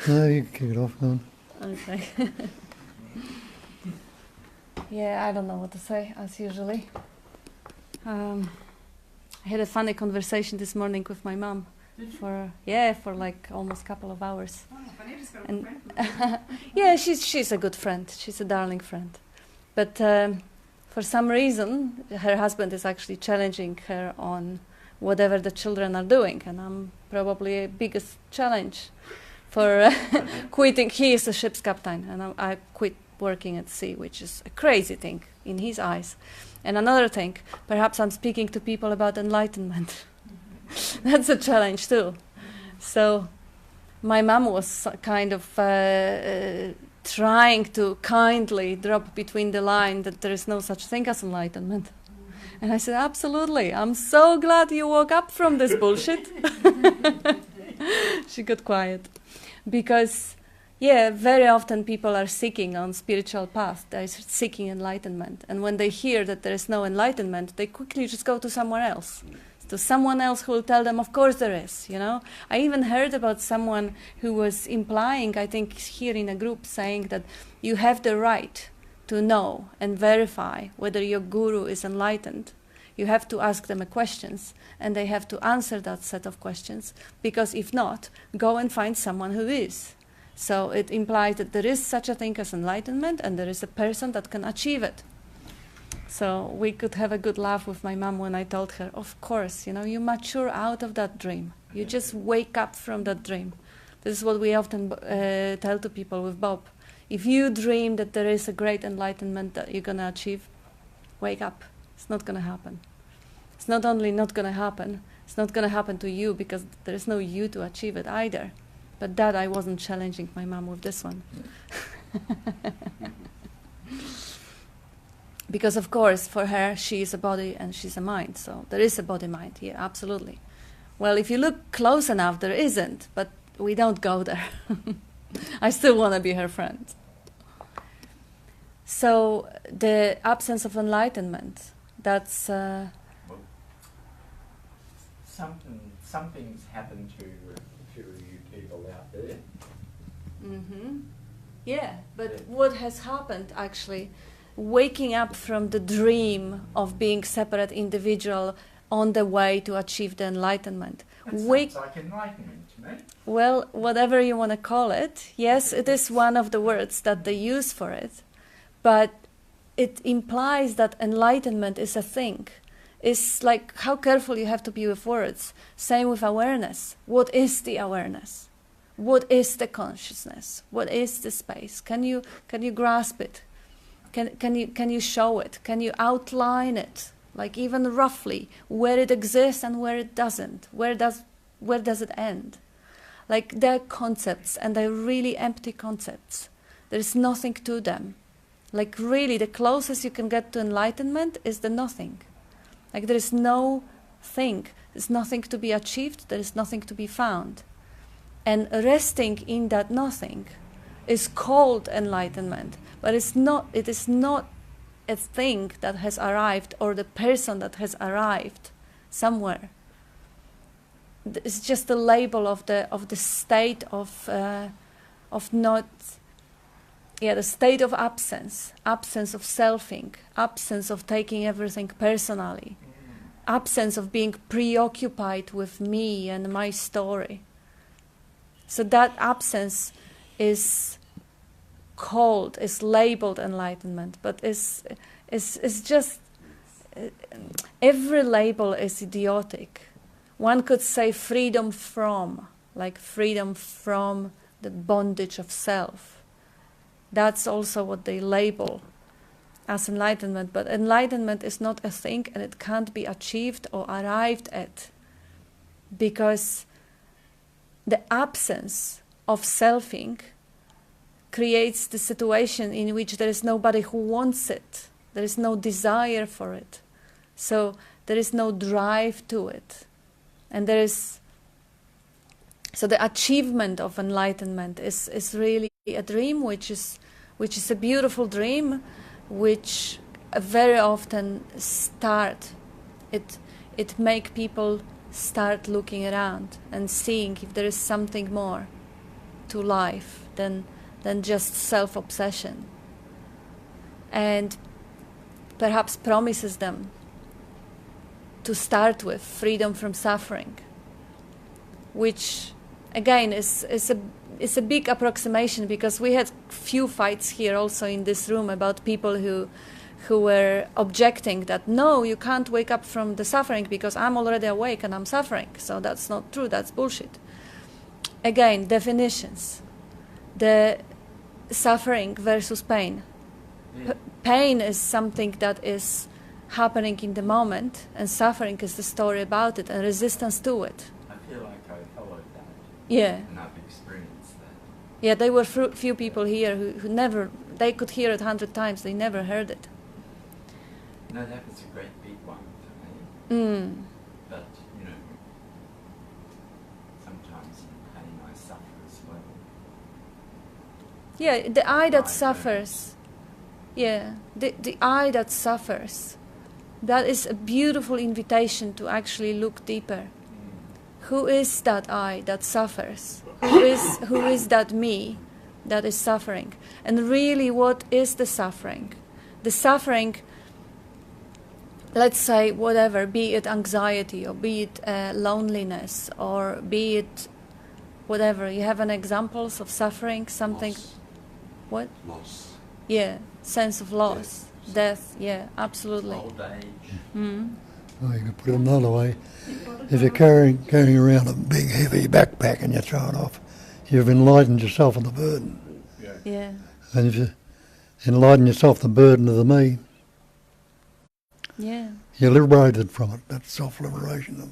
No, you can kick it off, go on. Okay. Yeah, I don't know what to say, as usually. I had a funny conversation this morning with my mom. For like almost a couple of hours. Oh, funny, just got a friend. Yeah, she's a good friend. She's a darling friend. But for some reason, her husband is actually challenging her on whatever the children are doing, and I'm probably a biggest challenge for quitting. He is a ship's captain, and I quit working at sea, which is a crazy thing in his eyes. And another thing, perhaps I'm speaking to people about enlightenment. That's a challenge too. So my mom was kind of trying to kindly drop between the line that there is no such thing as enlightenment. And I said, absolutely, I'm so glad you woke up from this bullshit. She got quiet. Because, yeah, very often people are seeking on spiritual path. They're seeking enlightenment. And when they hear that there is no enlightenment, they quickly just go to somewhere else. To someone else who will tell them, of course there is, you know. I even heard about someone who was implying, I think here in a group, saying that you have the right to know and verify whether your guru is enlightened. You have to ask them questions, and they have to answer that set of questions, because if not, go and find someone who is. So it implies that there is such a thing as enlightenment, and there is a person that can achieve it. So we could have a good laugh with my mom when I told her, of course, you know, you mature out of that dream. You just wake up from that dream. This is what we often tell to people with Bob. If you dream that there is a great enlightenment that you're going to achieve, wake up. It's not going to happen. It's not only not going to happen, it's not going to happen to you because there is no you to achieve it either. But that I wasn't challenging my mom with this one. Because, of course, for her, she is a body and she's a mind. So there is a body-mind here, absolutely. Well, if you look close enough, there isn't. But we don't go there. I still want to be her friend. So the absence of enlightenment, that's... Well, something's happened to you people out there. Mm-hmm. Yeah, but what has happened, actually... waking up from the dream of being separate individual on the way to achieve the enlightenment. That sounds like enlightenment to me. Well, whatever you want to call it. Yes, it is one of the words that they use for it. But it implies that enlightenment is a thing. It's like how careful you have to be with words. Same with awareness. What is the awareness? What is the consciousness? What is the space? Can you grasp it? Can you show it? Can you outline it? Like even roughly, where it exists and where it doesn't? Where does it end? Like they're concepts, and they're really empty concepts. There's nothing to them. Like really, the closest you can get to enlightenment is the nothing. Like there is no thing. There's nothing to be achieved. There is nothing to be found. And resting in that nothing is called enlightenment. But it is not a thing that has arrived or the person that has arrived somewhere. It's just a label of the state of not, the state of absence of selfing, absence of taking everything personally, absence of being preoccupied with me and my story. So that absence is called, is labeled enlightenment, but is just every label is idiotic. One could say freedom from, like freedom from the bondage of self. That's also what they label as enlightenment, but enlightenment is not a thing, and it can't be achieved or arrived at, because the absence of selfing creates the situation in which there is nobody who wants it. There is no desire for it. So there is no drive to it. And so the achievement of enlightenment is really a dream, which is a beautiful dream, which very often it make people start looking around and seeing if there is something more. to life than just self-obsession, and perhaps promises them to start with freedom from suffering, which again is a big approximation, because we had few fights here also in this room about people who were objecting that no, you can't wake up from the suffering because I'm already awake and I'm suffering. So that's not true, that's bullshit. Again, definitions. The suffering versus pain. Pain is something that is happening in the moment, and suffering is the story about it and resistance to it. I feel like I followed that. Yeah. And I've experienced that. Yeah, there were few people here who never, they could hear it 100 times, they never heard it. No, that was a great big one for me. But, you know, sometimes in pain I suffer as well. Yeah, the I that suffers. Yeah, the I that suffers. That is a beautiful invitation to actually look deeper. Who is that I that suffers? Who is that me that is suffering? And really, what is the suffering? The suffering, let's say whatever, be it anxiety or be it loneliness or be it whatever. You have an examples of suffering, something. Loss. What? Loss. Yeah, sense of loss, death. Yeah, absolutely. Old age. Well, you could put it another way. If you're carrying around a big heavy backpack and you throw it off, you've enlightened yourself of the burden. Yeah. And if you enlighten yourself the burden of the me, Yeah. you're liberated from it. That's self-liberation.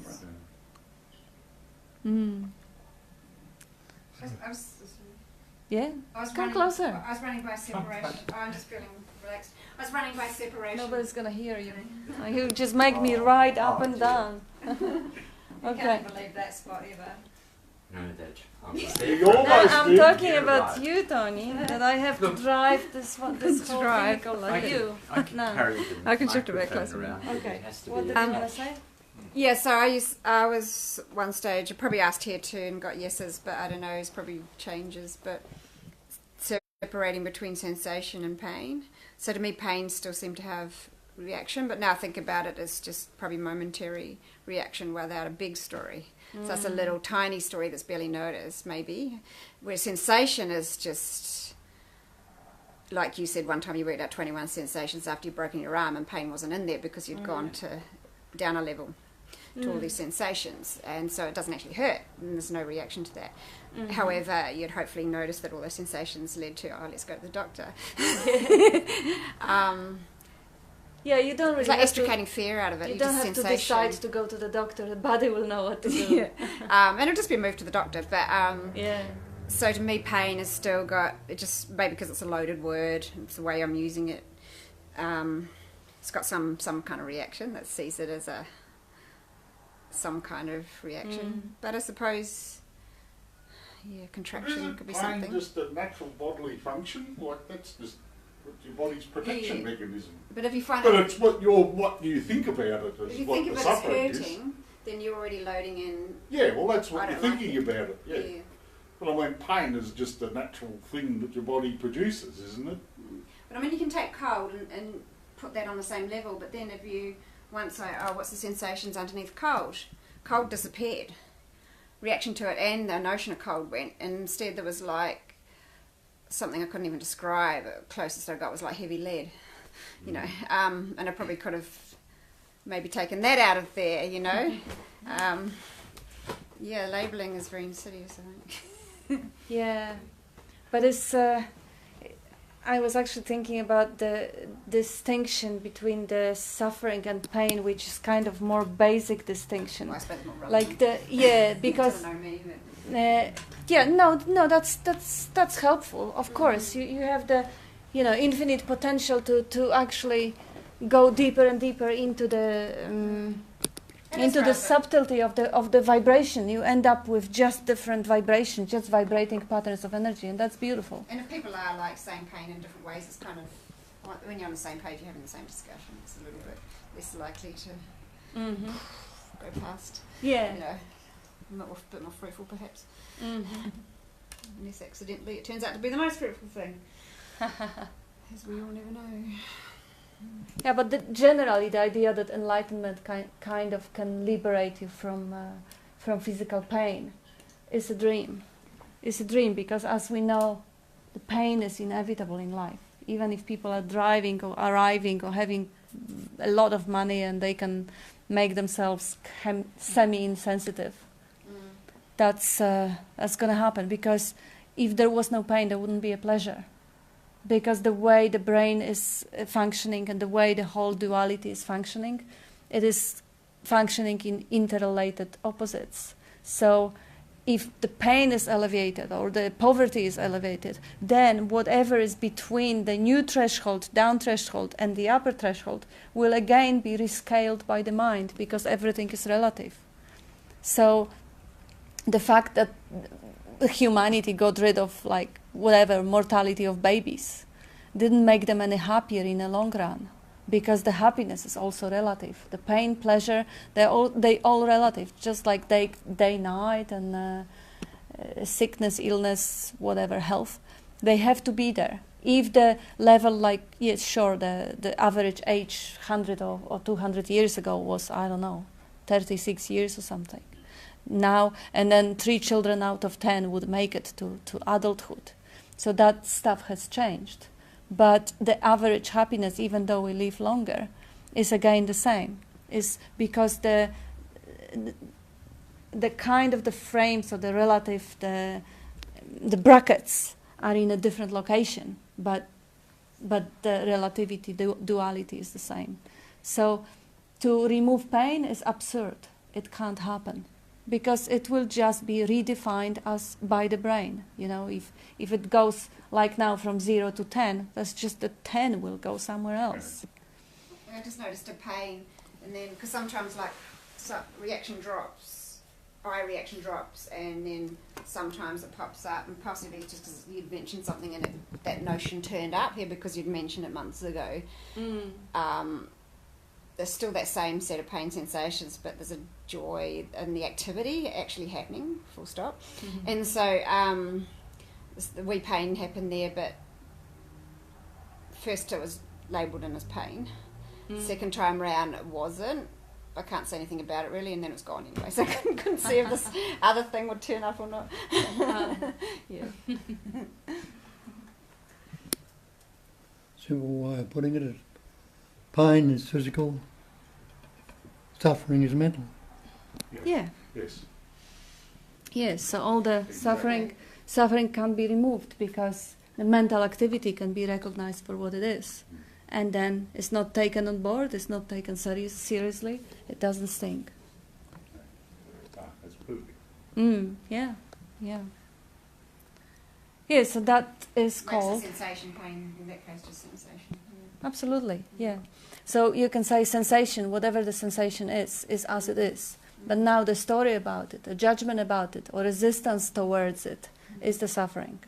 Yeah. I was Come running, closer. I was running by separation. I'm just feeling relaxed. I was running by separation. Nobody's gonna hear you. You just make me ride up and down. You Okay. can't believe that spot ever. No, that You almost I'm did. talking You're about right. you, Tony. That I have to drive this whole drive. vehicle I like can, you. I can No. carry the I can shift it back microphone closer. around, but Okay. it has to What be did you want to attached. say? Yeah, so I was one stage, I probably asked here too and got yeses, but I don't know, it's probably changes, but separating between sensation and pain. So to me, pain still seemed to have reaction, but now I think about it as just probably momentary reaction without a big story. So that's a little tiny story that's barely noticed, maybe. Where sensation is just, like you said one time, you worked out 21 sensations after you'd broken your arm, and pain wasn't in there because you'd gone down a level to all these sensations, and so it doesn't actually hurt, and there's no reaction to that. However, you'd hopefully notice that all those sensations led to, oh, let's go to the doctor. Yeah, you don't really It's like have to, extricating fear out of it. you You don't just have to sensation. decide to go to the doctor. The body will know what to do. Yeah. And it'll just be moved to the doctor. But Yeah. so to me, pain has still got, it just, maybe because it's a loaded word, it's the way I'm using it. It's got some kind of reaction that sees it as some kind of reaction. But I suppose, yeah, contraction Isn't could be pain something. just a natural bodily function? Like, that's just your body's protection Yeah. mechanism. But if you find But it, it's what you think about it if is you what think the of it as suffering is. hurting, then you're already loading in. Yeah, well, that's I what you're don't like thinking it. about it. Yeah. But I mean, pain is just a natural thing that your body produces, isn't it? But I mean, you can take cold and put that on the same level, but then if you once say, oh, what's the sensations underneath cold? Cold disappeared. Reaction to it and the notion of cold went, and instead there was like something I couldn't even describe. The closest I got was like heavy lead, you know, and I probably could have maybe taken that out of there, you know. Yeah, labelling is very insidious, I think. Yeah, but it's. I was actually thinking about the distinction between the suffering and pain, which is kind of more basic distinction. Well, I suppose more Like relevant. because I don't know me, but yeah, no, that's helpful. Of course, you have the, infinite potential to actually go deeper and deeper into the subtlety of the vibration. You end up with just different vibrations, just vibrating patterns of energy, and that's beautiful. And if people are like saying pain in different ways, it's kind of like when you're on the same page, you're having the same discussion. It's a little bit less likely to go past. Yeah. You know, a bit more fruitful perhaps. Mm-hmm. Less guess accidentally it turns out to be the most fruitful thing. As we all never know. Yeah, but generally the idea that enlightenment kind of can liberate you from physical pain is a dream. It's a dream because, as we know, the pain is inevitable in life. Even if people are driving or arriving or having a lot of money and they can make themselves semi-insensitive, that's going to happen, because if there was no pain, there wouldn't be a pleasure. Because the way the brain is functioning and the way the whole duality is functioning, it is functioning in interrelated opposites. So if the pain is elevated or the poverty is elevated, then whatever is between the new threshold, down threshold, and the upper threshold will again be rescaled by the mind, because everything is relative. So the fact that humanity got rid of mortality of babies didn't make them any happier in the long run, because the happiness is also relative. The pain, pleasure, they all relative, just like day, night, and sickness, illness, whatever, health. They have to be there. If the level, the average age 100 or 200 years ago was, 36 years or something. Now, and then 3 children out of 10 would make it to adulthood. So that stuff has changed. But the average happiness, even though we live longer, is again the same. Is because the kind of the frames or the relative, the brackets are in a different location, but the relativity, the duality is the same. So to remove pain is absurd. It can't happen, because it will just be redefined as by the brain. If it goes like now from 0 to 10, that's just the 10 will go somewhere else. I just noticed a pain, and then because sometimes reaction drops, eye reaction drops, and then sometimes it pops up, and possibly it's just because you'd mentioned something and that notion turned up here because you'd mentioned it months ago. There's still that same set of pain sensations, but there's a joy in the activity actually happening, full stop. Mm-hmm. And so the wee pain happened there, but first it was labelled in as pain. Second time round it wasn't. I can't say anything about it really, and then it was gone anyway, so I couldn't see if this other thing would turn up or not. Yeah. Simple way of putting it, pain is physical, suffering is mental. Yeah. Yes. Yes, so all the suffering can be removed, because the mental activity can be recognized for what it is. And then it's not taken on board, it's not taken seriously, it doesn't sting. That's perfect. Yeah. Yeah, so that is called... Makes the sensation pain, in that case just sensation. Yeah. Absolutely, yeah. So you can say sensation, whatever the sensation is as it is. But now the story about it, the judgment about it, or resistance towards it, is the suffering.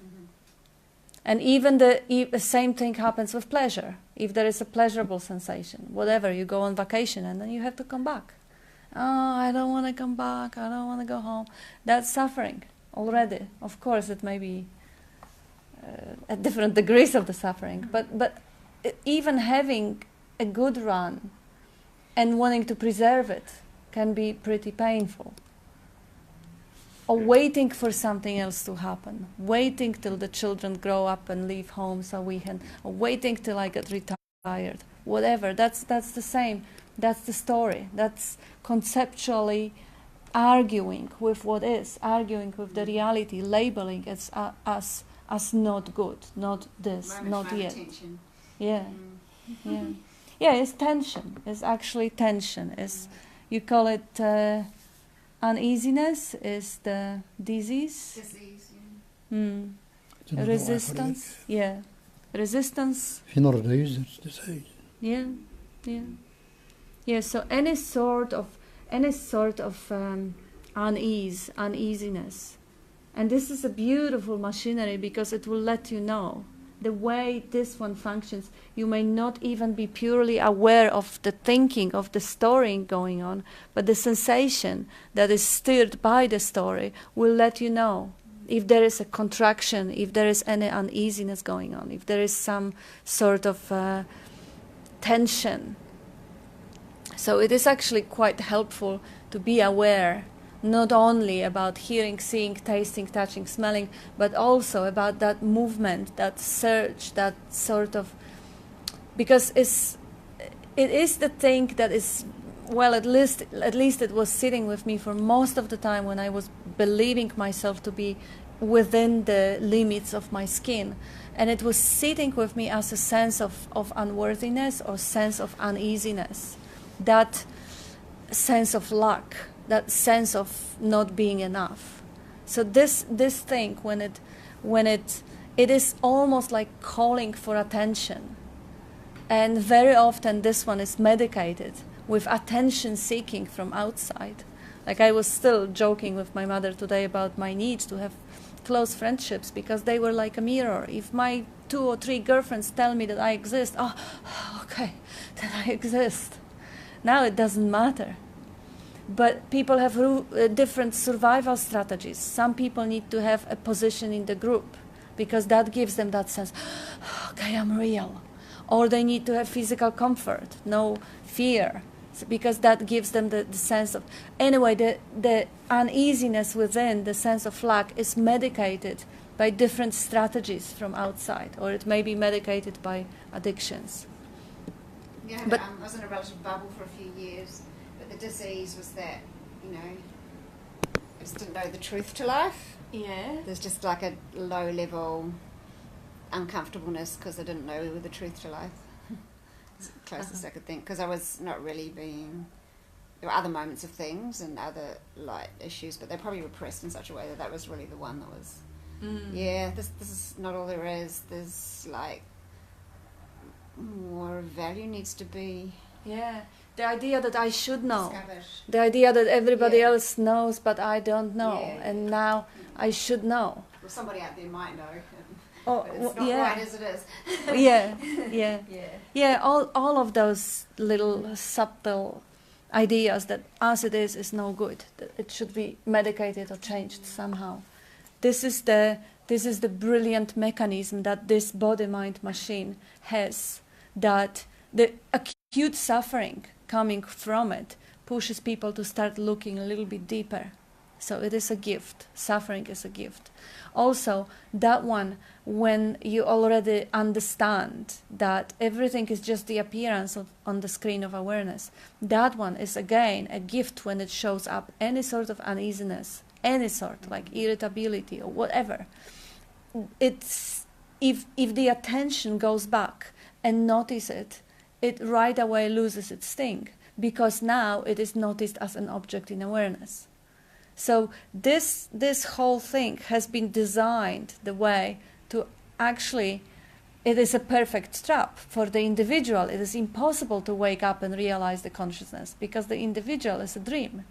And even the same thing happens with pleasure. If there is a pleasurable sensation, whatever, you go on vacation and then you have to come back. Oh, I don't want to come back, I don't want to go home. That's suffering already. Of course, it may be at different degrees of the suffering, but even having a good run and wanting to preserve it can be pretty painful. Or waiting for something else to happen, waiting till the children grow up and leave home so we can, or waiting till I get retired, whatever, that's the same, that's the story, that's conceptually arguing with what is, arguing with the reality, labeling it as not good, not this, not yet. Tension. Yeah, yeah, it's tension, it's actually tension, you call it uneasiness is the disease. Resistance. Yeah. Resistance. If you're not at ease, it's disease. Yeah. Yeah. So any sort of uneasiness, and this is a beautiful machinery, because it will let you know the way this one functions. You may not even be purely aware of the thinking, of the story going on, but the sensation that is stirred by the story will let you know if there is a contraction, if there is any uneasiness going on, if there is some sort of tension. So it is actually quite helpful to be aware not only about hearing, seeing, tasting, touching, smelling, but also about that movement, that surge, that sort of, because it is the thing that is, well, at least it was sitting with me for most of the time when I was believing myself to be within the limits of my skin. And it was sitting with me as a sense of unworthiness or sense of uneasiness, that sense of lack, that sense of not being enough. So this thing, when it is almost like calling for attention. And very often this one is medicated with attention seeking from outside. Like I was still joking with my mother today about my need to have close friendships because they were like a mirror. If my 2 or 3 girlfriends tell me that I exist, okay, then I exist. Now it doesn't matter. But people have different survival strategies. Some people need to have a position in the group because that gives them that sense, okay, I'm real. Or they need to have physical comfort, no fear, because that gives them the sense of... Anyway, the uneasiness within, the sense of lack, is medicated by different strategies from outside, or it may be medicated by addictions. Yeah, But I was in a relative bubble for a few years, but the disease was that, I just didn't know the truth to life. yeah, There's just like a low level uncomfortableness because I didn't know the truth to life. It's the closest I could think, because I was not really being... There were other moments of things and other light issues, but they're probably repressed in such a way that was really the one that was... Yeah, this is not all there is. There's like more value needs to be yeah. The idea that I should know. discovered. The idea that everybody Yeah. else knows, but I don't know. Yeah. And now I should know. Well, somebody out there might know, Oh, but it's not right as it is. yeah, yeah. Yeah. Yeah, all of those little subtle ideas that as it is no good, that it should be medicated or changed somehow. This is the brilliant mechanism that this body-mind machine has, that the acute suffering coming from it pushes people to start looking a little bit deeper. So it is a gift. Suffering is a gift. Also, that one, when you already understand that everything is just the appearance on the screen of awareness, that one is again a gift when it shows up any sort of uneasiness, any sort, like irritability or whatever. It's if the attention goes back and notice it, it right away loses its sting, because now it is noticed as an object in awareness. So this whole thing has been designed the way to actually, it is a perfect trap for the individual. It is impossible to wake up and realize the consciousness because the individual is a dream.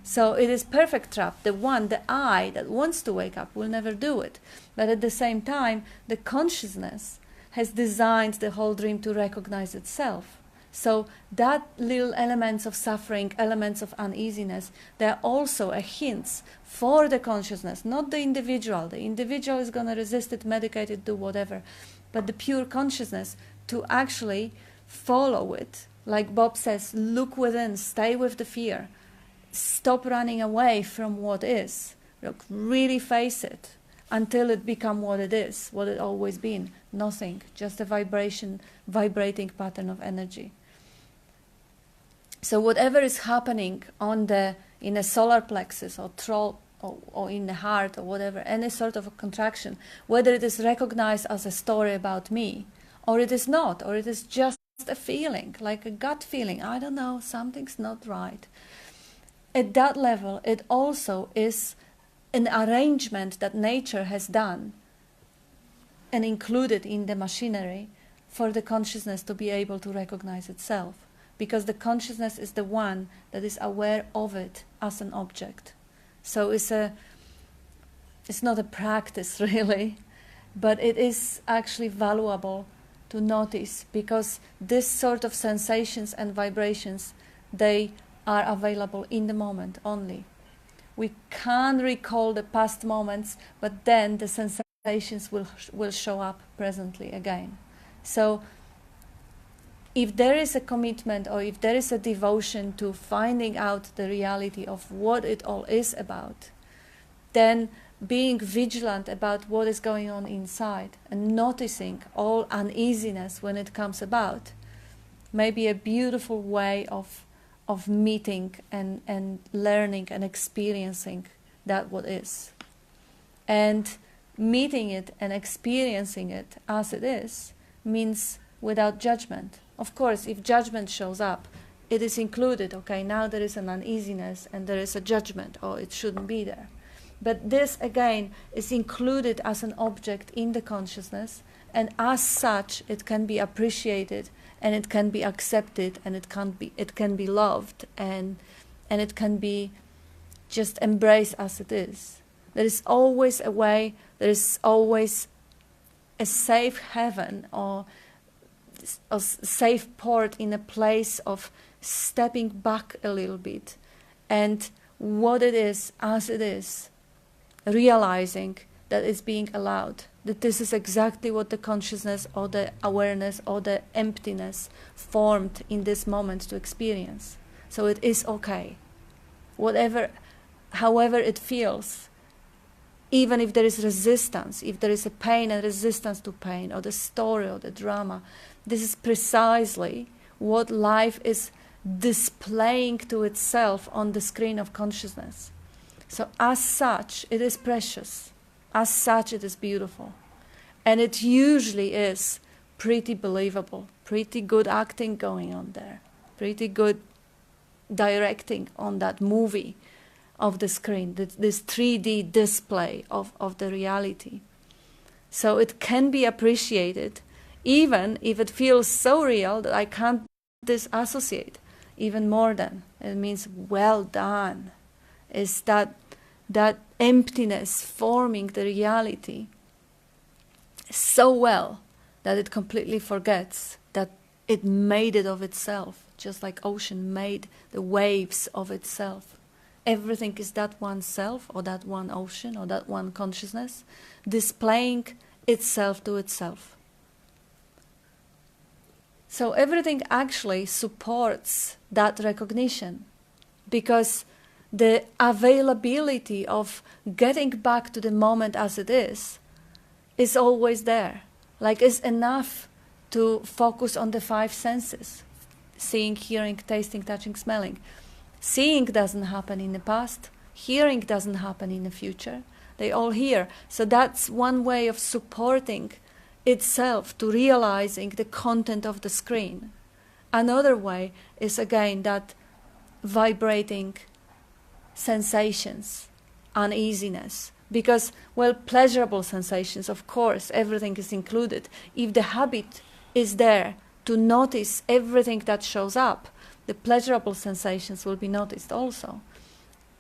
So it is perfect trap. The I that wants to wake up will never do it. But at the same time, the consciousness has designed the whole dream to recognize itself. So that little elements of suffering, elements of uneasiness, they're also a hint for the consciousness, not the individual. The individual is going to resist it, medicate it, do whatever. But the pure consciousness to actually follow it. Like Bob says, look within, stay with the fear. Stop running away from what is. Look, really face it until it becomes what it is, what it always been. Nothing, just a vibrating pattern of energy. So whatever is happening in a solar plexus or throat or in the heart or whatever, any sort of a contraction, whether it is recognized as a story about me or it is not, or it is just a feeling, like a gut feeling, I don't know, something's not right. At that level, it also is an arrangement that nature has done and included in the machinery for the consciousness to be able to recognize itself. Because the consciousness is the one that is aware of it as an object. So it's not a practice really, but it is actually valuable to notice, because this sort of sensations and vibrations, they are available in the moment only. We can't recall the past moments, but then the sensations will show up presently again. So if there is a commitment, or if there is a devotion to finding out the reality of what it all is about, then being vigilant about what is going on inside and noticing all uneasiness when it comes about may be a beautiful way of meeting and learning and experiencing that what is. And meeting it and experiencing it as it is means without judgment. Of course, if judgment shows up, it is included. Okay, now there is an uneasiness and there is a judgment. Oh, it shouldn't be there. But this, again, is included as an object in the consciousness, and as such, it can be appreciated, and it can be accepted, and it can be loved, and it can be just embraced as it is. There is always a way. There is always a safe haven, or a safe port in a place of stepping back a little bit, and what it is as it is, realizing that it's being allowed, that this is exactly what the consciousness or the awareness or the emptiness formed in this moment to experience. So it is okay. However it feels, even if there is resistance, if there is a pain and resistance to pain, or the story or the drama, this is precisely what life is displaying to itself on the screen of consciousness. So as such, it is precious. As such, it is beautiful. And it usually is pretty believable, pretty good acting going on there, pretty good directing on that movie of the screen, this 3D display of the reality. So it can be appreciated, even if it feels so real that I can't disassociate. Even more than, it means well done. Is that emptiness forming the reality so well that it completely forgets that it made it of itself, just like ocean made the waves of itself. Everything is that one self, or that one ocean, or that one consciousness, displaying itself to itself. So everything actually supports that recognition, because the availability of getting back to the moment as it is always there. Like, it's enough to focus on the 5 senses: seeing, hearing, tasting, touching, smelling. Seeing doesn't happen in the past. Hearing doesn't happen in the future. They all here. So that's one way of supporting itself to realizing the content of the screen. Another way is, again, that vibrating sensations, uneasiness. Because, well, pleasurable sensations, of course, everything is included. If the habit is there to notice everything that shows up, the pleasurable sensations will be noticed also.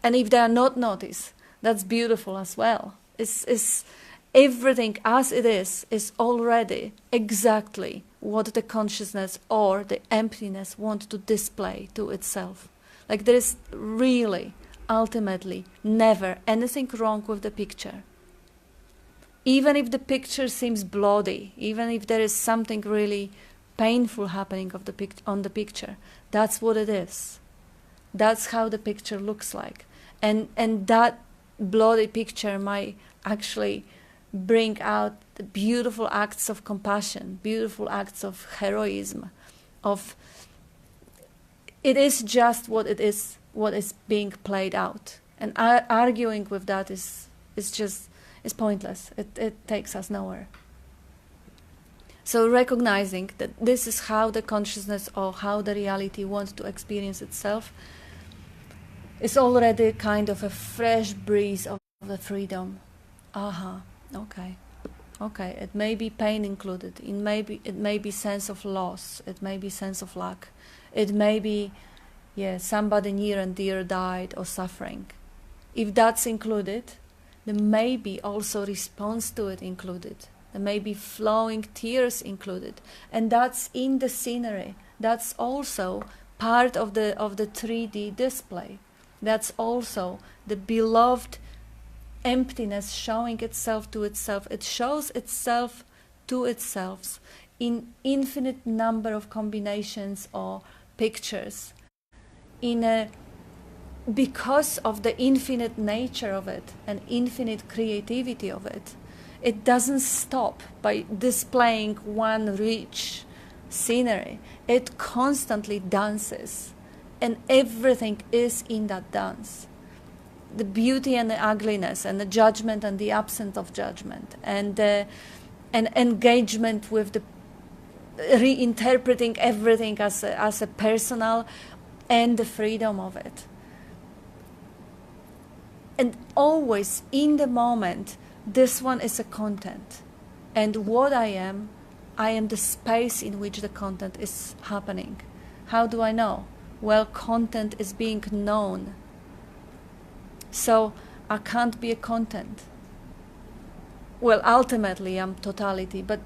And if they are not noticed, that's beautiful as well. It's everything as it is already exactly what the consciousness or the emptiness want to display to itself. Like, there is really, ultimately, never anything wrong with the picture. Even if the picture seems bloody, even if there is something really painful happening on the picture, that's what it is. That's how the picture looks like. And that bloody picture might actually bring out the beautiful acts of compassion, beautiful acts of heroism, it is just what it is, what is being played out. And arguing with that is pointless. It takes us nowhere. So recognizing that this is how the consciousness or how the reality wants to experience itself is already kind of a fresh breeze of the freedom. Okay, it may be pain included, it may be sense of loss, it may be sense of lack, it may be somebody near and dear died or suffering. If that's included, there may be also response to it included. There may be flowing tears included, and that's in the scenery. That's also part of the 3D display. That's also the beloved emptiness showing itself to itself. It shows itself to itself in infinite number of combinations or pictures, because of the infinite nature of it and infinite creativity of it. It doesn't stop by displaying one rich scenery. It constantly dances, and everything is in that dance. The beauty and the ugliness, and the judgment and the absence of judgment, and an engagement with the reinterpreting everything as a personal, and the freedom of it. And always in the moment, this one is a content. And what I am the space in which the content is happening. How do I know? Well, content is being known. So I can't be a content. Well, ultimately I'm totality, but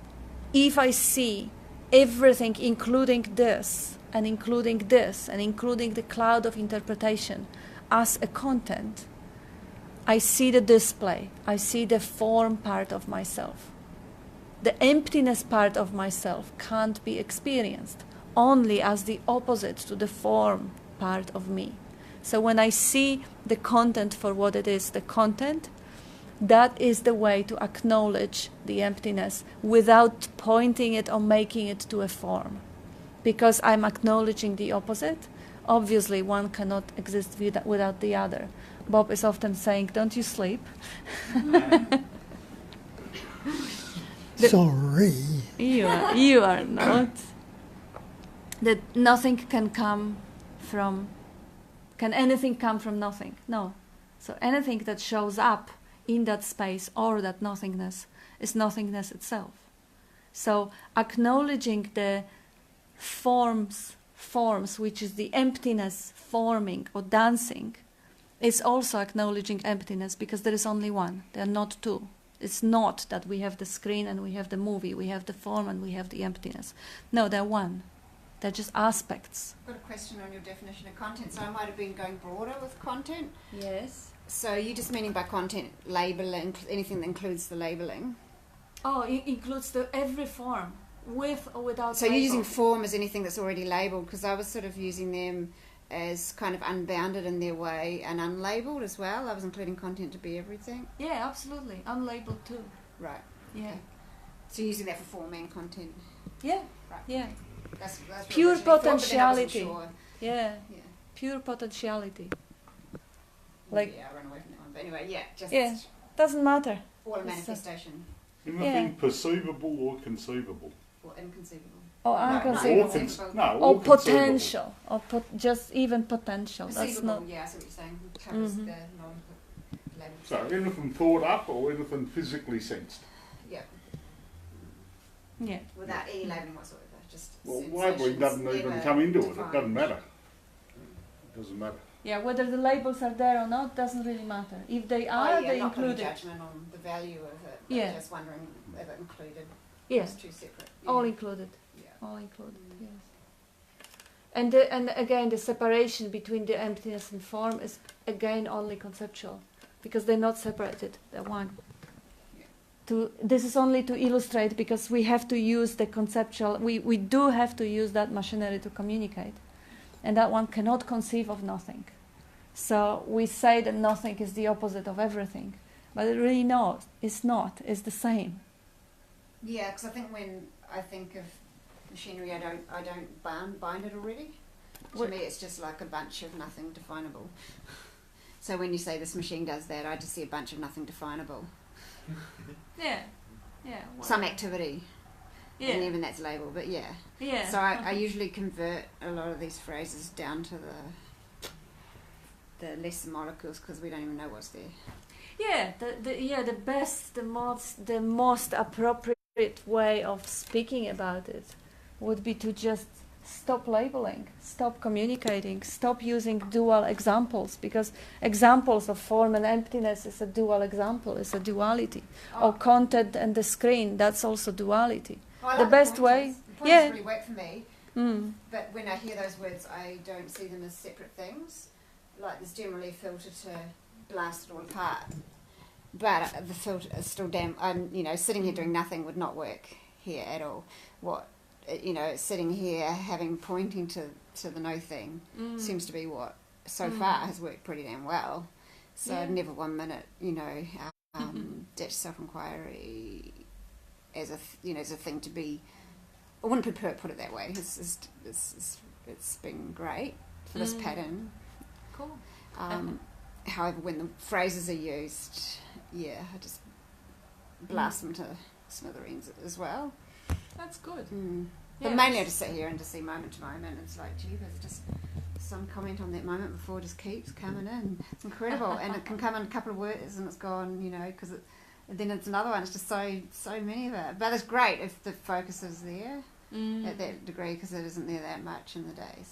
if I see everything, including this, and including this, and including the cloud of interpretation, as a content, I see the display, I see the form part of myself. The emptiness part of myself can't be experienced, only as the opposite to the form part of me. So when I see the content for what it is, the content, that is the way to acknowledge the emptiness without pointing it or making it to a form. Because I'm acknowledging the opposite, obviously one cannot exist without the other. Bob is often saying, don't you sleep? Sorry. You are not. That nothing can come from... Can anything come from nothing? No. So anything that shows up in that space or that nothingness is nothingness itself. So acknowledging the forms, which is the emptiness forming or dancing, is also acknowledging emptiness, because there is only one. There are not two. It's not that we have the screen and we have the movie, we have the form and we have the emptiness. No, they're one. They're just aspects. I've got a question on your definition of content. So I might have been going broader with content. Yes. So you're just meaning by content labeling, anything that includes the labeling. Oh, it includes every form, with or without So label. you're using form as anything that's already labelled, because I was sort of using them as kind of unbounded in their way and unlabelled as well. I was including content to be everything. Yeah, absolutely. Unlabeled too. Right. Yeah. Okay. So you're using that for form and content. Yeah. Right. Yeah. That's what Pure I originally thought, but then I wasn't potentiality. sure. Yeah. Yeah. Pure potentiality. Yeah, I ran away from that one. But anyway, yeah, just Yeah. Doesn't matter. all a It's, manifestation Anything perceivable or conceivable? or inconceivable. Or No, unconceivable. No, Or or conceivable. potential. Or just even potential. That's Conceivable, not... yeah, I see what you're saying. It covers Mhm. the non-label. So anything thought up or anything physically sensed? Yeah, Yeah. without any labelling whatsoever. Just Well, sensations labelling doesn't even never come into it. It defined. doesn't matter. It doesn't matter. Yeah, whether the labels are there or not doesn't really matter. If they Oh, are, yeah, they not putting include it. judgment on the value of it, but Yeah. just wondering whether included. Yeah. It's two separate. All Yeah. included. Yeah. All included, yes. And again, the separation between the emptiness and form is again only conceptual, because they're not separated, they're one. This is only to illustrate, because we have to use the conceptual, we do have to use that machinery to communicate, and that one cannot conceive of nothing. So we say that nothing is the opposite of everything, but it really not, it's not, it's the same. Yeah, because I think when I think of machinery, I don't bind it already. To What- me, it's just like a bunch of nothing definable. So when you say this machine does that, I just see a bunch of nothing definable. Yeah, yeah. Some activity, and even that's labeled, but yeah. yeah. So I usually convert a lot of these phrases down to the lesser molecules, because we don't even know what's there. Yeah, the most appropriate way of speaking about it would be to just stop labeling, stop communicating, stop using dual examples, because examples of form and emptiness is a dual example, it's a duality. Or content and the screen, that's also duality. I The like best pointers. way- Pointers yeah. really work for me, Mm. but when I hear those words, I don't see them as separate things. like there's generally a filter to blast it all apart, but the filter is still damn. You know, sitting here doing nothing would not work here at all. You know, sitting here pointing to the no thing seems to be what so far has worked pretty damn well. So Yeah. never 1 minute, you know, ditch self-inquiry as a thing to be. I wouldn't put it that way. It's been great for this pattern. Cool. However, when the phrases are used, yeah, I just blast them to smithereens as well. That's good. But mainly I just sit here and just see moment to moment. It's like, gee, there's just some comment on that moment before just keeps coming in. It's incredible. And it can come in a couple of words and it's gone, you know, because then it's another one. It's just so many of it. But it's great if the focus is there at that degree, because it isn't there that much in the day.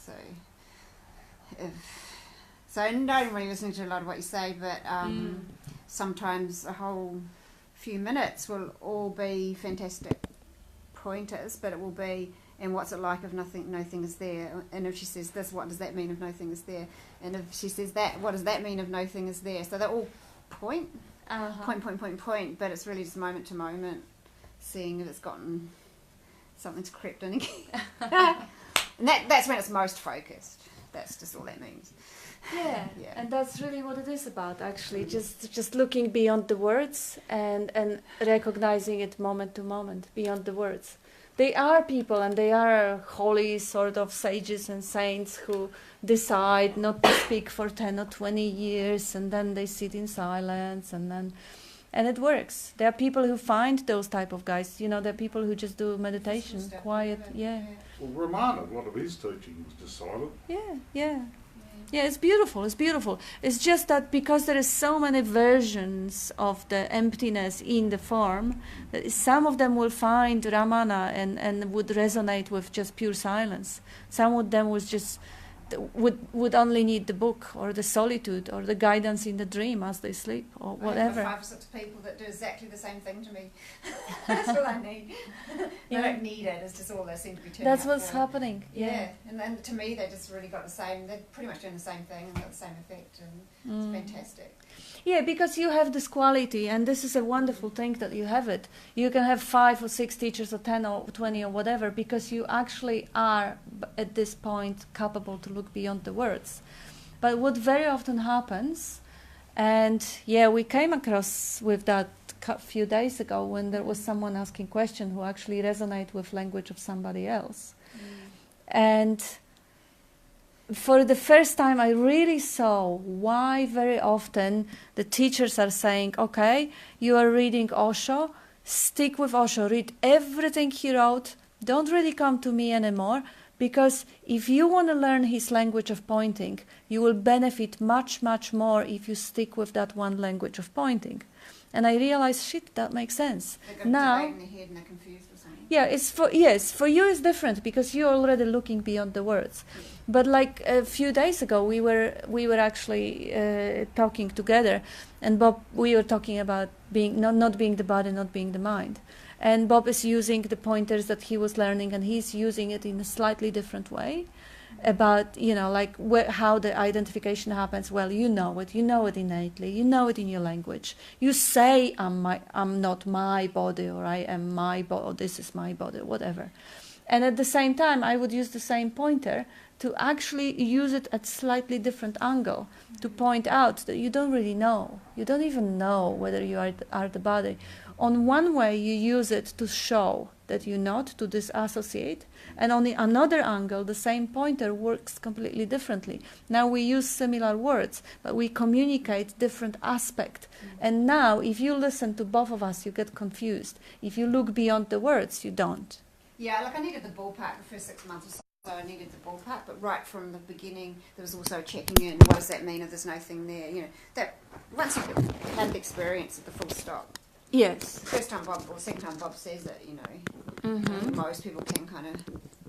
So I don't really listen to a lot of what you say, but sometimes a whole few minutes will all be fantastic pointers, but it will be, and what's it like if nothing is there? And if she says this, what does that mean if nothing is there? And if she says that, what does that mean if nothing is there? So they're all point, but it's really just moment to moment, seeing if it's gotten something's crept in again. And that's when it's most focused. That's just all that means. Yeah. Yeah. And that's really what it is about, actually. Just looking beyond the words and recognizing it moment to moment, beyond the words. They are people, and they are holy sort of sages and saints who decide not to speak for 10 or 20 years, and then they sit in silence, and it works. There are people who find those type of guys. You know, there are people who just do meditation, quiet, yeah. Well, Ramana, a lot of his teaching was just silent. Yeah, it's beautiful. It's beautiful. It's just that because there is so many versions of the emptiness in the form, that some of them will find Ramana and would resonate with just pure silence. Some of them would only need the book or the solitude or the guidance in the dream as they sleep or whatever. I have 5 or 6 people that do exactly the same thing to me. That's all I need. They don't need it. It's just all they seem to be turning That's up what's for. happening. Yeah, and then to me they just really got the same. They're pretty much doing the same thing and got the same effect, and it's fantastic. Yeah, because you have this quality, and this is a wonderful thing that you have it. You can have 5 or 6 teachers or 10 or 20 or whatever, because you actually are at this point capable to look beyond the words. But what very often happens, and yeah, we came across with that a few days ago when there was someone asking question who actually resonate with language of somebody else. And for the first time, I really saw why very often the teachers are saying, okay, you are reading Osho, stick with Osho, read everything he wrote, don't really come to me anymore, because if you want to learn his language of pointing, you will benefit much, much more if you stick with that one language of pointing. And I realized, shit, that makes sense. They've got a Now, debate in their head and they're confused or something. yeah, for you it's different because you're already looking beyond the words. But like a few days ago, we were actually talking together, and Bob, we were talking about being not being the body, not being the mind. And Bob is using the pointers that he was learning, and he's using it in a slightly different way. About, you know, like how the identification happens. Well, you know it innately, you know it in your language. You say I'm not my body, or I am my body, or this is my body, whatever. And at the same time, I would use the same pointer to actually use it at slightly different angle, to point out that you don't really know. You don't even know whether you are the body. On one way, you use it to show that you're not, to disassociate, and on the another angle, the same pointer works completely differently. Now we use similar words, but we communicate different aspect. And now, if you listen to both of us, you get confused. If you look beyond the words, you don't. Yeah, like I needed the ballpark the first 6 months or so. I needed the ballpark, but right from the beginning, there was also checking in. What does that mean if there's nothing there? You know, that once you've had the experience at the full stop. Yes. First time Bob, or second time Bob says it, you know, most people can kind of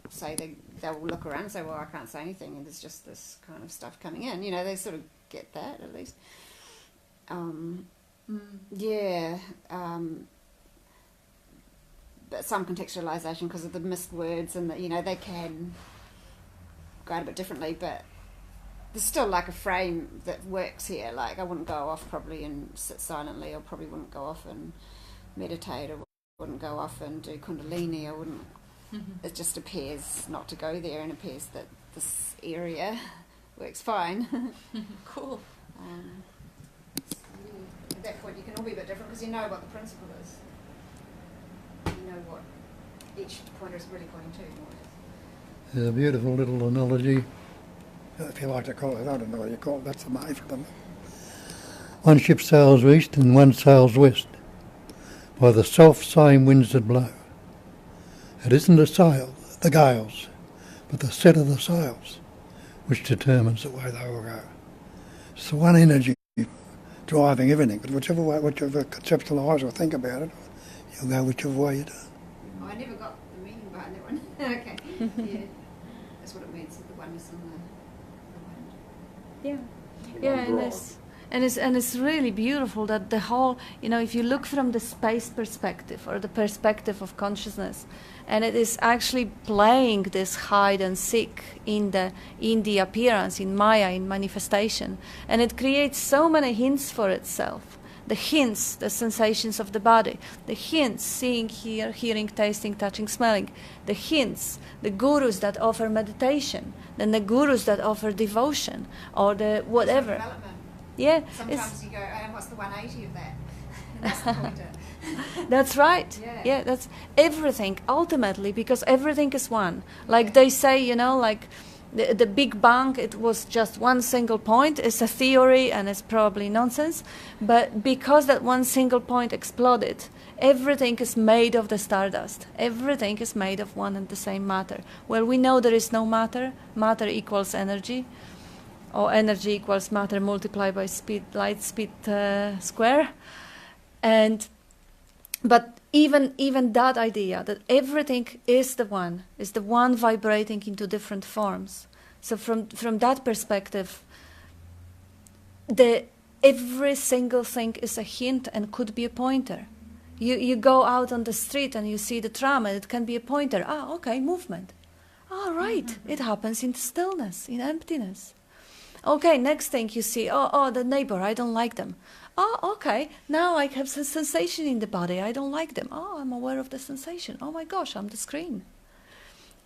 say they will look around and say, well, I can't say anything, and there's just this kind of stuff coming in. You know, they sort of get that at least. Yeah. But some contextualisation because of the missed words, and you know, they can go out a bit differently, but there's still like a frame that works here. Like I wouldn't go off probably and sit silently, or probably wouldn't go off and meditate, or wouldn't go off and do kundalini. I wouldn't. It just appears not to go there, and appears that this area works fine. Cool. At that point, you can all be a bit different because you know what the principle is. You know what each pointer is really pointing to. There's a beautiful little analogy, if you like to call it. I don't know what you call it. That's the name for them. One ship sails east and one sails west, by the self-same winds that blow. It isn't the sail, the gales, but the set of the sails which determines the way they will go. It's the one energy driving everything, but whichever conceptualise or think about it, you'll go whichever way you do. Oh, I never got the meaning behind that one. Okay, yeah, that's what it means. The oneness and the wind. Yeah, and it's really beautiful that the whole, if you look from the space perspective or the perspective of consciousness, and it is actually playing this hide and seek in the appearance, in Maya, in manifestation, and it creates so many hints for itself. The hints, the sensations of the body, the hints, seeing, hearing, tasting, touching, smelling, the hints, the gurus that offer meditation, then the gurus that offer devotion, or the whatever. Development. Yeah. Sometimes you go, oh, what's the 180 of that? That's the pointer. That's right. Yeah, that's everything, ultimately, because everything is one. Like they say, like the Big Bang, it was just one single point. It's a theory and it's probably nonsense. But because that one single point exploded, everything is made of the stardust. Everything is made of one and the same matter. Well, we know there is no matter. Matter equals energy. Or energy equals matter multiplied by light speed square. But even that idea that everything is the one vibrating into different forms. So from that perspective, every single thing is a hint and could be a pointer. You go out on the street and you see the tram and it can be a pointer. Ah, okay, movement. Ah, right, it happens in stillness, in emptiness. Okay, next thing you see, the neighbor, I don't like them. Oh, okay, now I have some sensation in the body, I don't like them. Oh, I'm aware of the sensation. Oh my gosh, I'm the screen.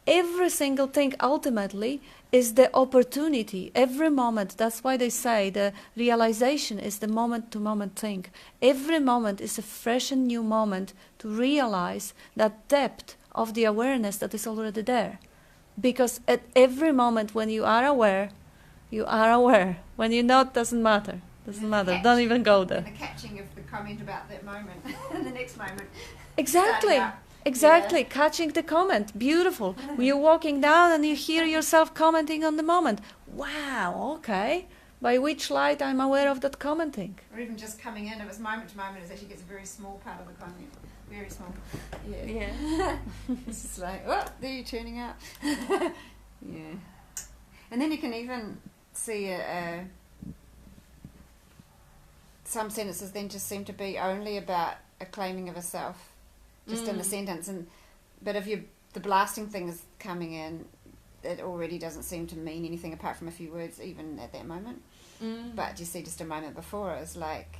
Every single thing ultimately is the opportunity. Every moment, that's why they say the realization is the moment-to-moment thing. Every moment is a fresh and new moment to realize that depth of the awareness that is already there. Because at every moment when you are aware, you are aware. When you're not, doesn't matter. Doesn't matter. Don't even go there. And the catching of the comment about that moment and the next moment. Exactly. Yeah. Catching the comment. Beautiful. You're walking down and you hear yourself commenting on the moment. Wow, okay. By which light I'm aware of that commenting. Or even just coming in, if it's moment to moment, it actually gets a very small part of the comment. Very small. Yeah. It's just like, oh, there you're turning out. Yeah. And then you can even see some sentences then just seem to be only about a claiming of a self, just in a sentence. But if the blasting thing is coming in, it already doesn't seem to mean anything apart from a few words, even at that moment. But you see, just a moment before, it was like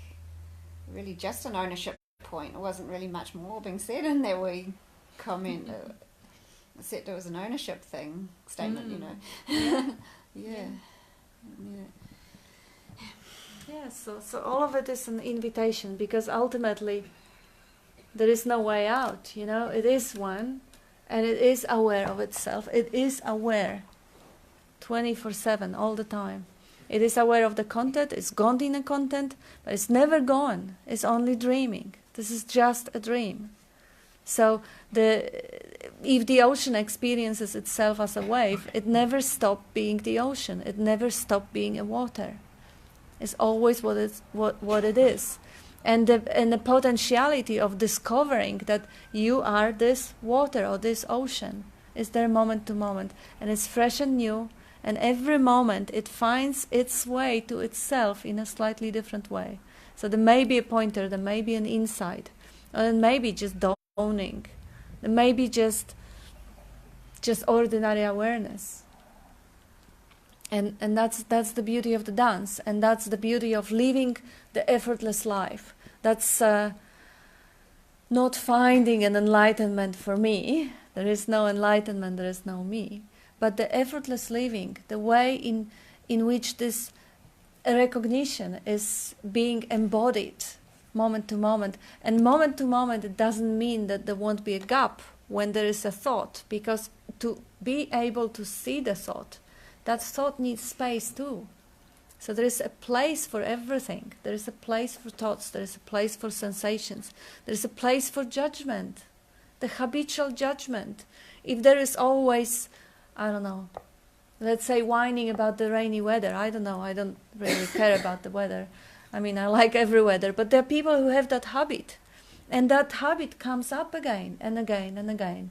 really just an ownership point. It wasn't really much more being said in that wee comment, except it was an ownership statement, Yeah. Yeah, so all of it is an invitation, because ultimately there is no way out, it is one, and it is aware of itself. It is aware 24/7 all the time. It is aware of the content, it's gone in the content, but it's never gone. It's only dreaming. This is just a dream. So if the ocean experiences itself as a wave, it never stopped being the ocean. It never stopped being a water. It's always what it is. And the potentiality of discovering that you are this water or this ocean is there moment to moment. And it's fresh and new. And every moment it finds its way to itself in a slightly different way. So there may be a pointer, there may be an insight, or there may be just dawning. There may be just ordinary awareness. And that's the beauty of the dance, and that's the beauty of living the effortless life. That's not finding an enlightenment for me. There is no enlightenment, there is no me. But the effortless living, the way in which this recognition is being embodied moment to moment. And moment to moment, it doesn't mean that there won't be a gap when there is a thought, because to be able to see the thought, that thought needs space too. So there is a place for everything. There is a place for thoughts, there is a place for sensations, there is a place for judgment, the habitual judgment. If there is always, I don't know, let's say whining about the rainy weather, I don't know, I don't really care about the weather. I mean, I like every weather, but there are people who have that habit, and that habit comes up again and again and again.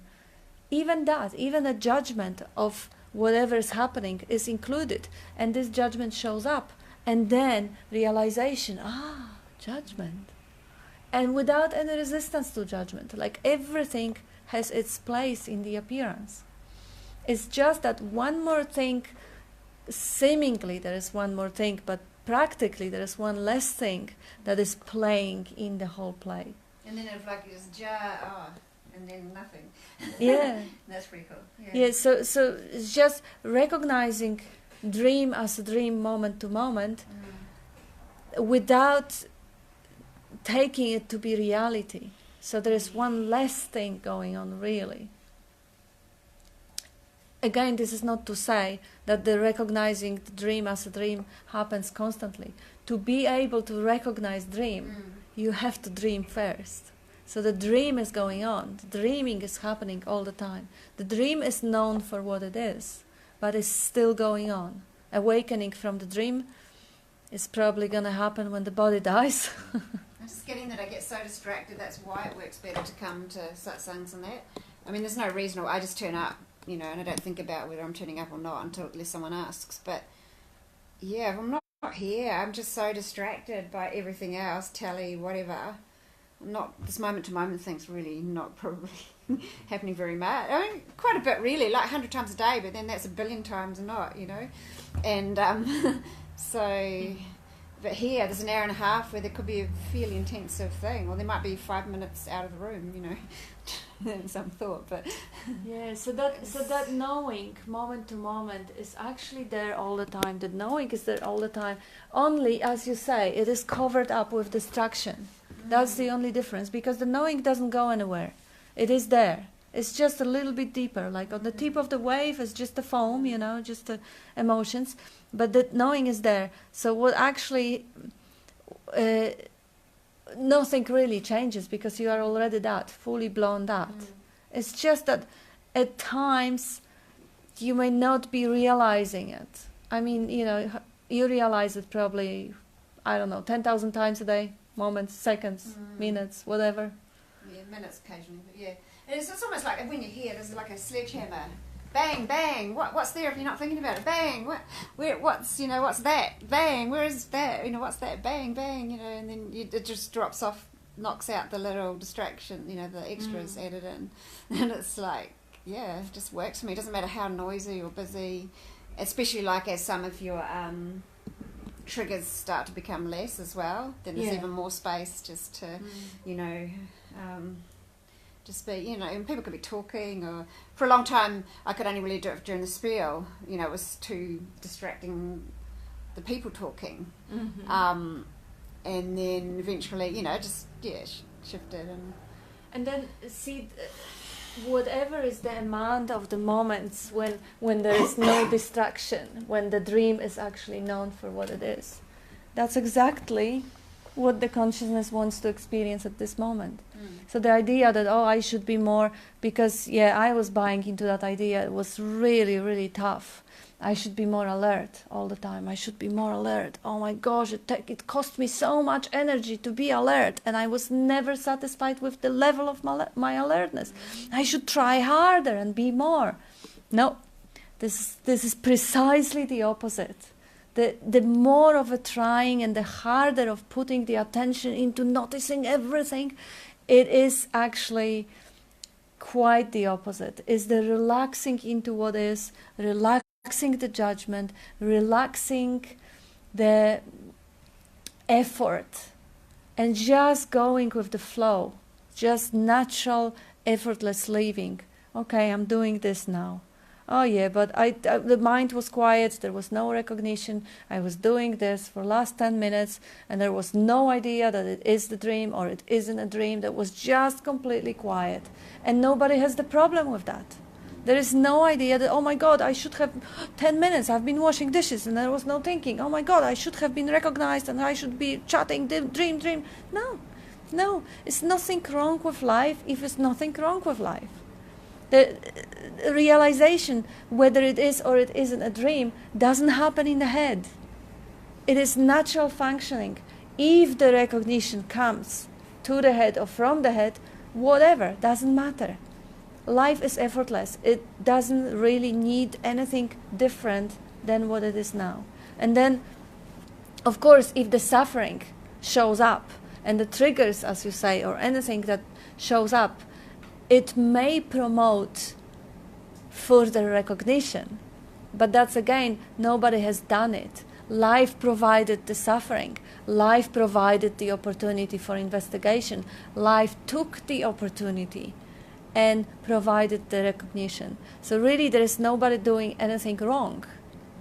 Even that, even a judgment of whatever is happening is included, and this judgment shows up, and then realization, judgment. And without any resistance to judgment, like everything has its place in the appearance. It's just that one more thing, seemingly there is one more thing, but practically there is one less thing that is playing in the whole play. And then it's like it's and then nothing. Yeah. That's pretty cool. Yeah, so it's just recognizing dream as a dream moment to moment without taking it to be reality. So there is one less thing going on really. Again, this is not to say that the recognizing the dream as a dream happens constantly. To be able to recognize dream, you have to dream first. So the dream is going on. The dreaming is happening all the time. The dream is known for what it is, but it's still going on. Awakening from the dream is probably going to happen when the body dies. I'm just getting that I get so distracted. That's why it works better to come to satsangs and that. I mean, there's no reason. I just turn up, and I don't think about whether I'm turning up or not unless someone asks. But yeah, if I'm not here, I'm just so distracted by everything else, telly, whatever. This moment to moment thing's really not probably happening very much. I mean, quite a bit really, like 100 times a day, but then that's a billion times not, And so, but here there's an hour and a half where there could be a fairly intensive thing, or there might be 5 minutes out of the room, some thought, but yeah. So that knowing moment to moment is actually there all the time. The knowing is there all the time. Only, as you say, it is covered up with distraction. That's the only difference, because the knowing doesn't go anywhere. It is there. It's just a little bit deeper, like on the tip of the wave is just the foam, just the emotions, but the knowing is there. So what actually, nothing really changes, because you are already that, fully blown that. It's just that at times you may not be realizing it. I mean, you realize it probably, 10,000 times a day. Moments, seconds, minutes, whatever. Yeah, minutes occasionally, but yeah. And it's almost like when you're here, there's like a sledgehammer. Bang, bang. What's there if you're not thinking about it? Bang. What's that? Bang. Where is that? What's that? Bang, bang. And then it just drops off, knocks out the little distraction. The extras added in, and it's like, yeah, it just works for me. It doesn't matter how noisy or busy, especially like as some of your triggers start to become less as well, then there's even more space just to, just be, and people could be talking, or for a long time I could only really do it during the spiel, it was too distracting, the people talking, and then eventually, shifted and then see. Whatever is the amount of the moments when there is no distraction, when the dream is actually known for what it is, that's exactly what the consciousness wants to experience at this moment. So the idea that, I should be more, because I was buying into that idea, it was really, really tough. I should be more alert all the time. I should be more alert. Oh my gosh, it cost me so much energy to be alert, and I was never satisfied with the level of my alertness. I should try harder and be more. No, this is precisely the opposite. The more of a trying and the harder of putting the attention into noticing everything, it is actually quite the opposite. It's the relaxing into what is, relaxing the judgment, relaxing the effort, and just going with the flow, just natural, effortless living. Okay, I'm doing this now. Oh yeah, but the mind was quiet, there was no recognition. I was doing this for last 10 minutes and there was no idea that it is the dream or it isn't a dream. That was just completely quiet. And nobody has the problem with that. There is no idea that, oh my God, I should have 10 minutes, I've been washing dishes and there was no thinking. Oh my God, I should have been recognized and I should be chatting, dream. No, it's nothing wrong with life if it's nothing wrong with life. The realization, whether it is or it isn't a dream, doesn't happen in the head. It is natural functioning. If the recognition comes to the head or from the head, whatever, doesn't matter. Life is effortless. It doesn't really need anything different than what it is now. And then, of course, if the suffering shows up and the triggers, as you say, or anything that shows up, it may promote further recognition. But that's again, nobody has done it. Life provided the suffering. Life provided the opportunity for investigation. Life took the opportunity and provided the recognition. So really there is nobody doing anything wrong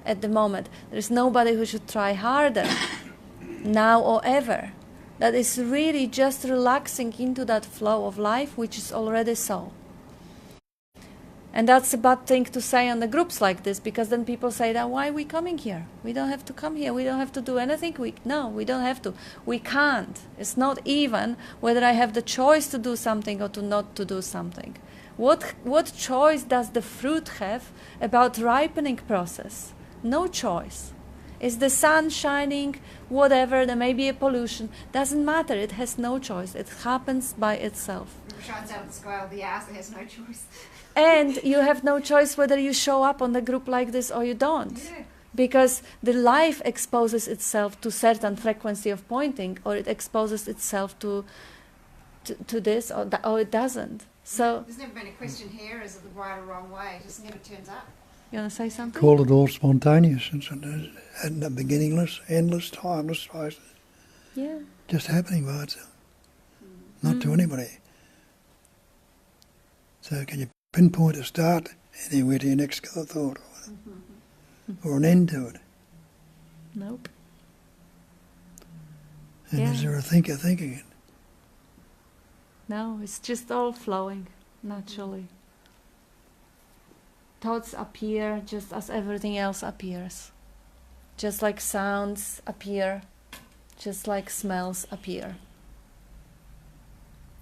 at the moment. There is nobody who should try harder now or ever. That is really just relaxing into that flow of life, which is already so. And that's a bad thing to say on the groups like this, because then people say, that why are we coming here? We don't have to come here. We don't have to do anything. No, we don't have to. We can't. It's not even whether I have the choice to do something or to not to do something. What choice does the fruit have about ripening process? No choice. Is the sun shining, whatever, there may be a pollution, doesn't matter, it has no choice, it happens by itself. It shines out of the sky of the ass, it has no choice. And you have no choice whether you show up on the group like this or you don't. Yeah. Because the life exposes itself to certain frequency of pointing, or it exposes itself to this, or it doesn't. So, there's never been a question here, is it the right or wrong way? It just never turns up. you want to say something? Call it all spontaneous and a beginningless, endless, timeless process. Yeah. Just happening by itself. Not to anybody. So can you pinpoint a start anywhere to your next thought or an end to it? Nope. And is there a thinker thinking it? No, it's just all flowing naturally. Thoughts appear just as everything else appears. Just like sounds appear, just like smells appear.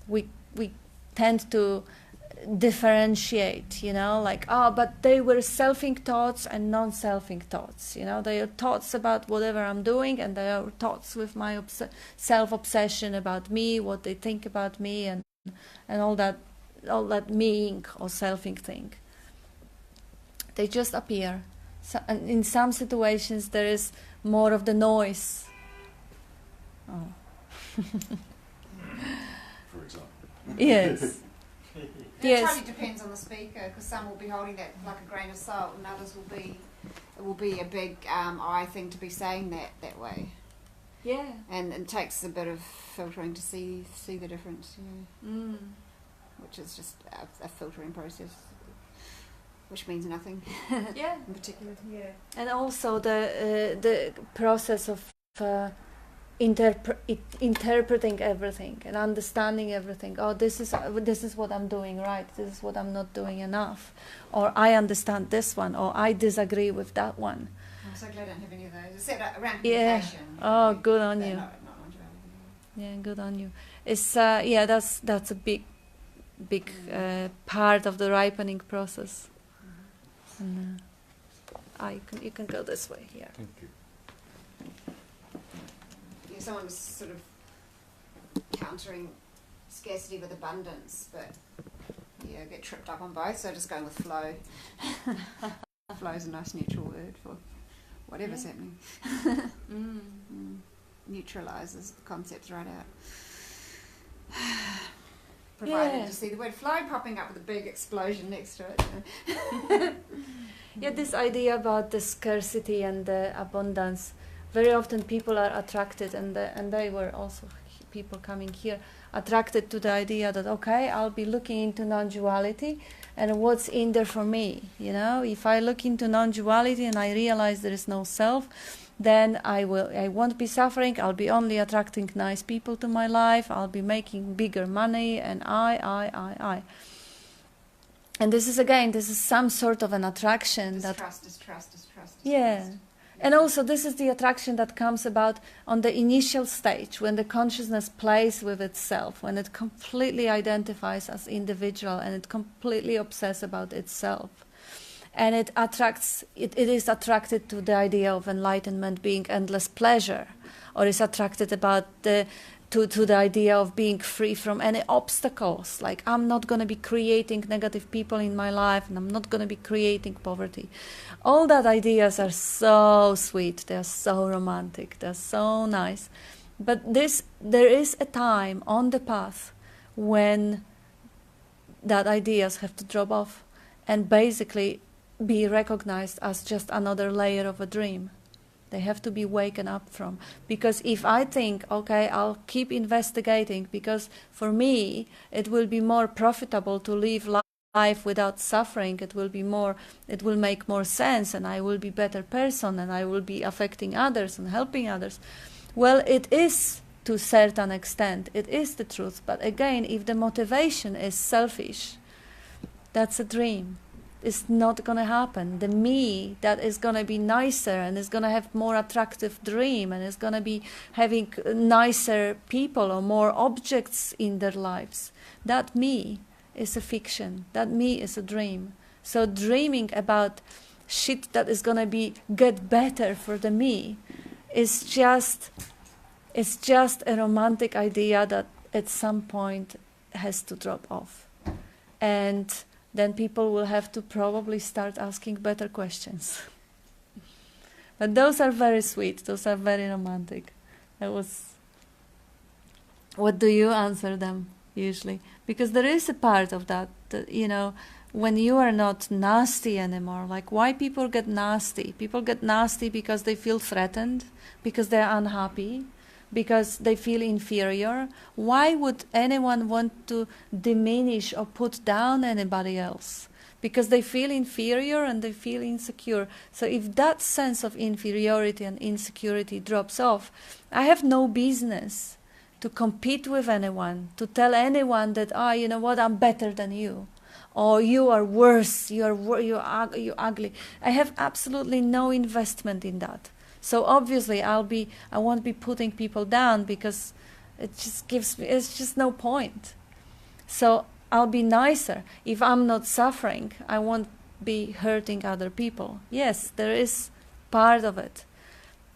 We tend to differentiate, like, but they were selfing thoughts and non-selfing thoughts. They are thoughts about whatever I'm doing, and they are thoughts with my self-obsession about me, what they think about me, and all that meing or selfing thing. They just appear. So, and in some situations there is more of the noise. Oh. For example. Yes. It Yes. totally depends on the speaker, because some will be holding that like a grain of salt, and others will be a big I thing to be saying that way. Yeah. And it takes a bit of filtering to see the difference, which is just a filtering process, which means nothing. Yeah. In particular. Yeah. And also the process of interpreting everything and understanding everything. Oh, this is what I'm doing right. This is what I'm not doing enough. Or I understand this one. Or I disagree with that one. I'm so glad I don't have any of those. Except around Yeah. communication. Oh, good on you. Not on duality. Yeah, good on you. It's that's a big part of the ripening process. And, you can go this way here. Thank you. Yeah, someone was sort of countering scarcity with abundance, but I get tripped up on both, so just going with flow. Flow is a nice neutral word for whatever's happening. Neutralises the concepts right out. Provided to see the word flow popping up with a big explosion next to it. Yeah, this idea about the scarcity and the abundance. Very often people are attracted, and they were also people coming here attracted to the idea that okay, I'll be looking into non-duality, and what's in there for me. You know, if I look into non-duality and I realize there is no self, then I won't be suffering. I'll be only attracting nice people to my life. I'll be making bigger money, and I. And this is some sort of an attraction Distrust. Yeah. And also this is the attraction that comes about on the initial stage when the consciousness plays with itself, when it completely identifies as individual and it completely obsesses about itself. And it is attracted to the idea of enlightenment being endless pleasure, or is attracted to the idea of being free from any obstacles, like I'm not going to be creating negative people in my life and I'm not going to be creating poverty. All that ideas are so sweet, they're so romantic, they're so nice. But there is a time on the path when that ideas have to drop off and basically be recognized as just another layer of a dream. They have to be waken up from. Because if I think, okay, I'll keep investigating because for me it will be more profitable to live life without suffering, it will make more sense and I will be a better person and I will be affecting others and helping others. Well, it is to a certain extent, it is the truth. But again, if the motivation is selfish, that's a dream. It's not going to happen. The me that is going to be nicer and is going to have more attractive dream and is going to be having nicer people or more objects in their lives, that me is a fiction. That me is a dream. So dreaming about shit that is going to get better for the me is just a romantic idea that at some point has to drop off. And then people will have to probably start asking better questions. But those are very sweet. Those are very romantic. What do you answer them usually? Because there is a part of that, when you are not nasty anymore. Like why people get nasty? People get nasty because they feel threatened, because they're unhappy, because they feel inferior. Why would anyone want to diminish or put down anybody else? Because they feel inferior and they feel insecure. So if that sense of inferiority and insecurity drops off, I have no business to compete with anyone, to tell anyone that, you know what, I'm better than you, or you are worse, you're ugly. I have absolutely no investment in that. So obviously I won't be putting people down because it's just no point. So I'll be nicer. If I'm not suffering, I won't be hurting other people. Yes, there is part of it.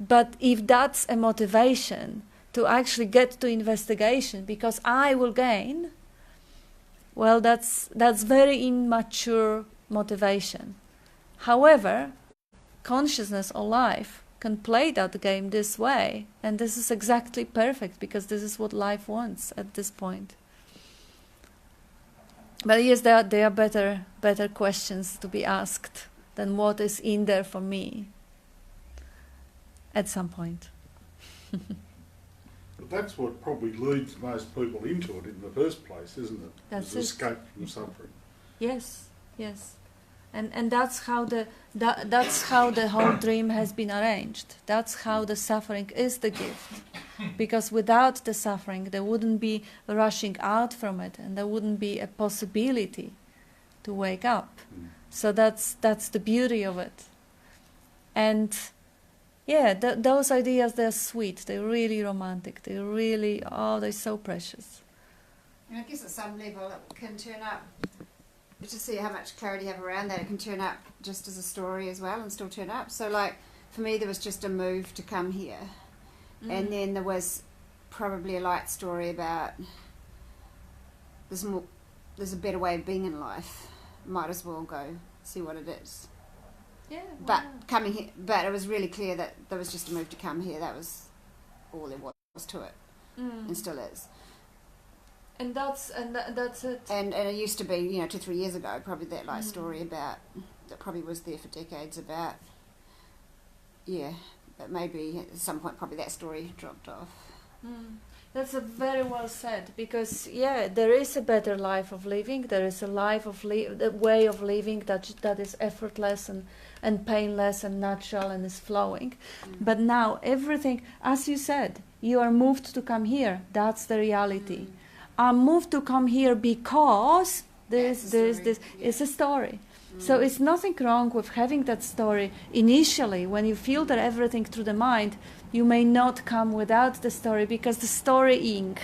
But if that's a motivation to actually get to investigation because I will gain, well, that's very immature motivation. However, consciousness or life can play that game this way, and this is exactly perfect because this is what life wants at this point. But yes, there are better questions to be asked than what is in there for me at some point. But that's what probably leads most people into it in the first place, isn't it? That's it. Escape from suffering. Yes. And that's how the whole dream has been arranged. That's how the suffering is the gift. Because without the suffering, there wouldn't be rushing out from it, and there wouldn't be a possibility to wake up. So that's the beauty of it. And yeah, those ideas, they're sweet. They're really romantic. They're so precious. And I guess at some level it can turn up, to see how much clarity you have around that, it can turn up just as a story as well and still turn up. So like for me there was just a move to come here, and then there was probably a light story about there's a better way of being in life, might as well go see what it is. Yeah. But coming here, but it was really clear that there was just a move to come here. That was all there was to it, and still is. And that's it. And it used to be, 2-3 years ago, probably that light story about that probably was there for decades about, yeah, but maybe at some point probably that story dropped off. That's a very well said, because yeah, there is a better life of living. There is a life of a way of living that is effortless and painless and natural and is flowing. But now everything, as you said, you are moved to come here. That's the reality. I'm moved to come here because this. It's a story. So it's nothing wrong with having that story initially. When you filter everything through the mind, you may not come without the story, because the story ink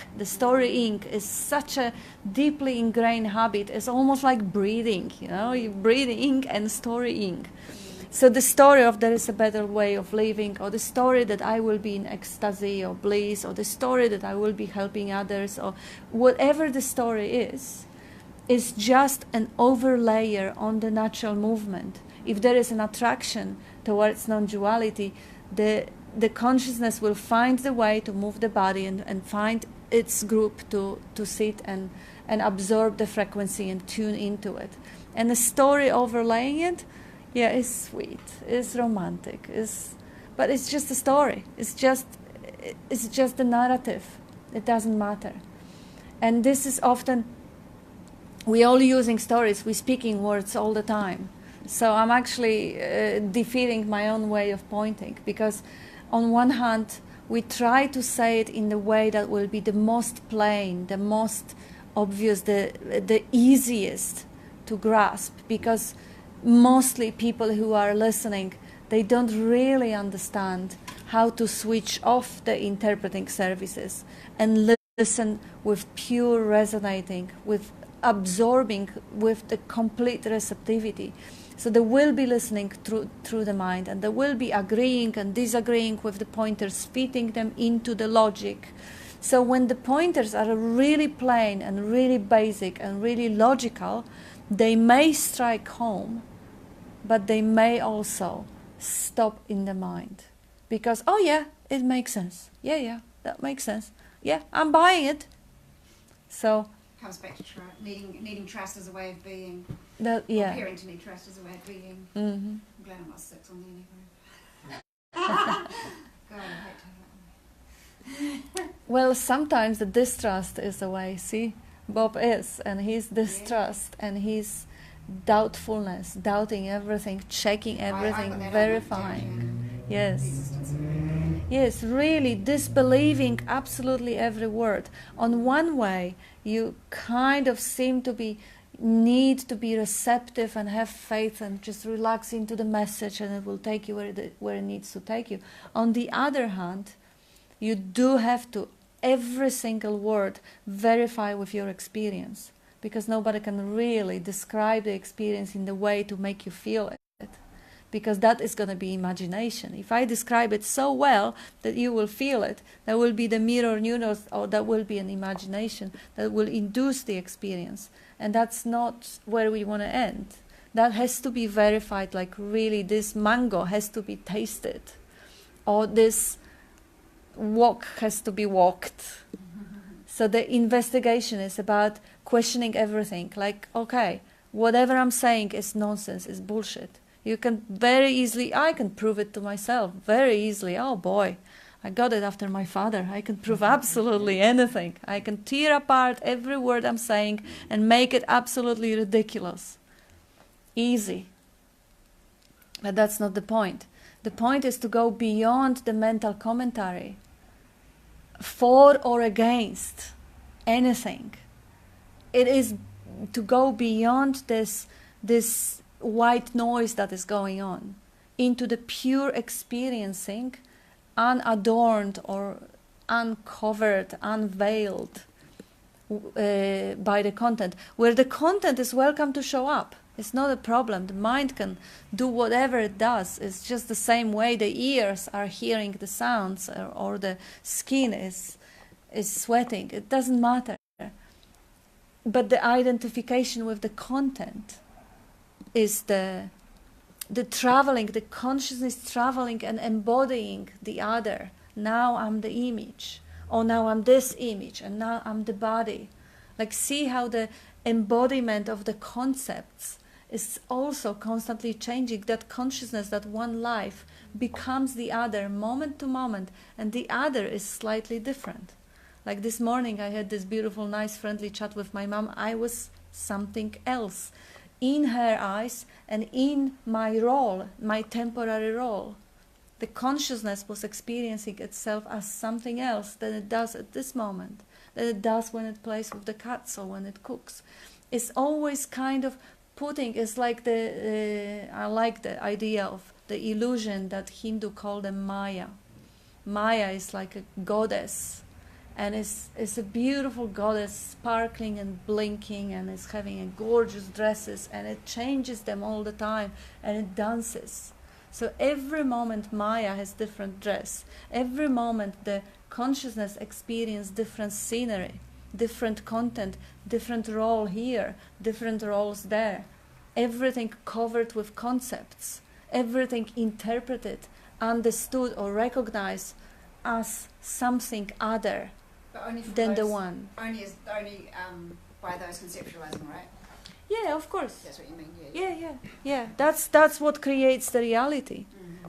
is such a deeply ingrained habit. It's almost like breathing, you breathe ink and story ink. So the story of there is a better way of living, or the story that I will be in ecstasy or bliss, or the story that I will be helping others, or whatever the story is just an overlayer on the natural movement. If there is an attraction towards non-duality, the consciousness will find the way to move the body and find its group to sit and absorb the frequency and tune into it. And the story overlaying it, yeah, is sweet, is romantic, but it's just a story. It's just a narrative. It doesn't matter. And this is often, we all using stories, we speaking words all the time. So I'm actually defeating my own way of pointing, because on one hand, we try to say it in the way that will be the most plain, the most obvious, the easiest to grasp, because mostly people who are listening, they don't really understand how to switch off the interpreting services and listen with pure resonating, with absorbing, with the complete receptivity. So they will be listening through the mind, and they will be agreeing and disagreeing with the pointers, fitting them into the logic. So when the pointers are really plain and really basic and really logical, they may strike home, but they may also stop in the mind. Because, oh yeah, it makes sense. Yeah, that makes sense. Yeah, I'm buying it. So Comes back to needing trust as a way of being. Appearing to need trust as a way of being. Mm-hmm. I'm glad I'm not 6 on the Enneagram. God, I hate to have that. Well, sometimes the distrust is the way. See, Bob is, and his distrust and his doubtfulness, doubting everything, checking everything, verifying. Yes. Yes, really disbelieving absolutely every word. On one way, you kind of seem to need to be receptive and have faith and just relax into the message, and it will take you where it needs to take you. On the other hand, you do have to, every single word, verify with your experience, because nobody can really describe the experience in the way to make you feel it, because that is going to be imagination. If I describe it so well that you will feel it, that will be the mirror neurons, or that will be an imagination that will induce the experience. And that's not where we want to end. That has to be verified, like really this mango has to be tasted, or this walk has to be walked. So the investigation is about questioning everything. Like, okay, whatever I'm saying is nonsense, is bullshit. You can very easily, I can prove it to myself very easily. Oh boy, I got it after my father. I can prove absolutely anything. I can tear apart every word I'm saying and make it absolutely ridiculous. Easy. But that's not the point. The point is to go beyond the mental commentary, for or against anything. It is to go beyond this white noise that is going on into the pure experiencing, unadorned or uncovered, unveiled by the content, where the content is welcome to show up. It's not a problem. The mind can do whatever it does. It's just the same way the ears are hearing the sounds, or the skin is sweating. It doesn't matter. But the identification with the content is the traveling, the consciousness traveling and embodying the other. Now I'm the image, or now I'm this image, and now I'm the body. Like, see how the embodiment of the concepts is also constantly changing. That consciousness that one life becomes the other moment to moment, and the other is slightly different. Like this morning I had this beautiful, nice, friendly chat with my mom. I was something else in her eyes and in my role, my temporary role. The consciousness was experiencing itself as something else than it does at this moment, than it does when it plays with the cats or when it cooks. It's always kind of putting, it's like I like the idea of the illusion that Hindu call them Maya. Maya is like a goddess, and it's a beautiful goddess, sparkling and blinking, and it's having a gorgeous dresses, and it changes them all the time, and it dances. So every moment Maya has different dress. Every moment the consciousness experience different scenery, different content, different role here, different roles there. Everything covered with concepts. Everything interpreted, understood or recognized as something other But only from than the those, one. Only by those conceptualizing, right? Yeah, of course. That's what you mean. Yeah. That's what creates the reality.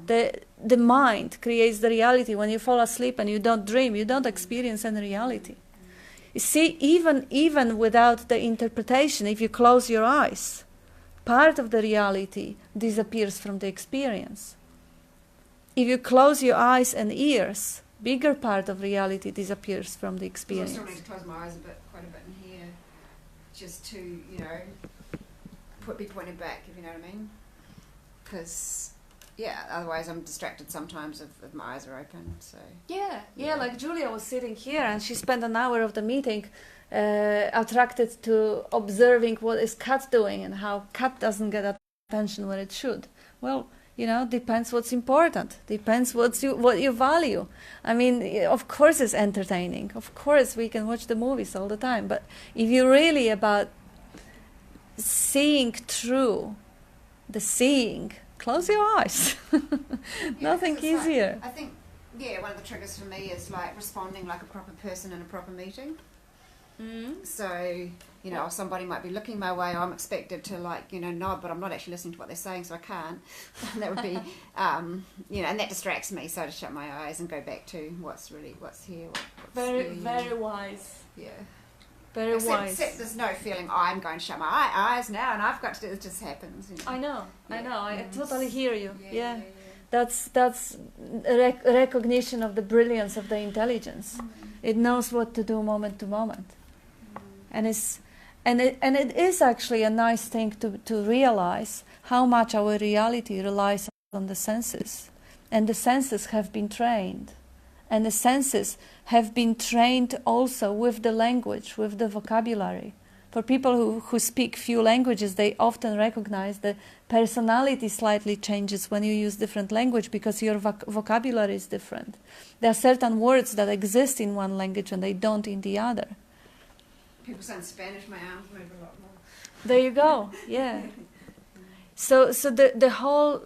The mind creates the reality. When you fall asleep and you don't dream, you don't experience any reality. You see, even without the interpretation, if you close your eyes, part of the reality disappears from the experience. If you close your eyes and ears, bigger part of reality disappears from the experience. I still need to close my eyes quite a bit in here, just to, be pointed back, if you know what I mean. Because, otherwise I'm distracted sometimes if my eyes are open. So Yeah, like Julia was sitting here and she spent an hour of the meeting attracted to observing what is cat doing and how cat doesn't get attention when it should. Well, depends what's important, depends what you value. I mean, of course it's entertaining, of course we can watch the movies all the time, but if you're really about seeing through the seeing, close your eyes. Nothing easier. Like, I think, one of the triggers for me is like responding like a proper person in a proper meeting. So, somebody might be looking my way, I'm expected to nod, but I'm not actually listening to what they're saying, so I can't. And that would be, and that distracts me, so to shut my eyes and go back to what's here. Very wise. Yeah. Very wise. Except there's no feeling, I'm going to shut my eyes now and I've got to do it, just happens. I know, I totally hear you. Yeah. That's recognition of the brilliance of the intelligence. It knows what to do moment to moment. And it is actually a nice thing to realize how much our reality relies on the senses. And the senses have been trained. And the senses have been trained also with the language, with the vocabulary. For people who speak few languages, they often recognize the personality slightly changes when you use different language because your vocabulary is different. There are certain words that exist in one language and they don't in the other. People say in Spanish, my arms move a lot more. There you go, yeah. So the whole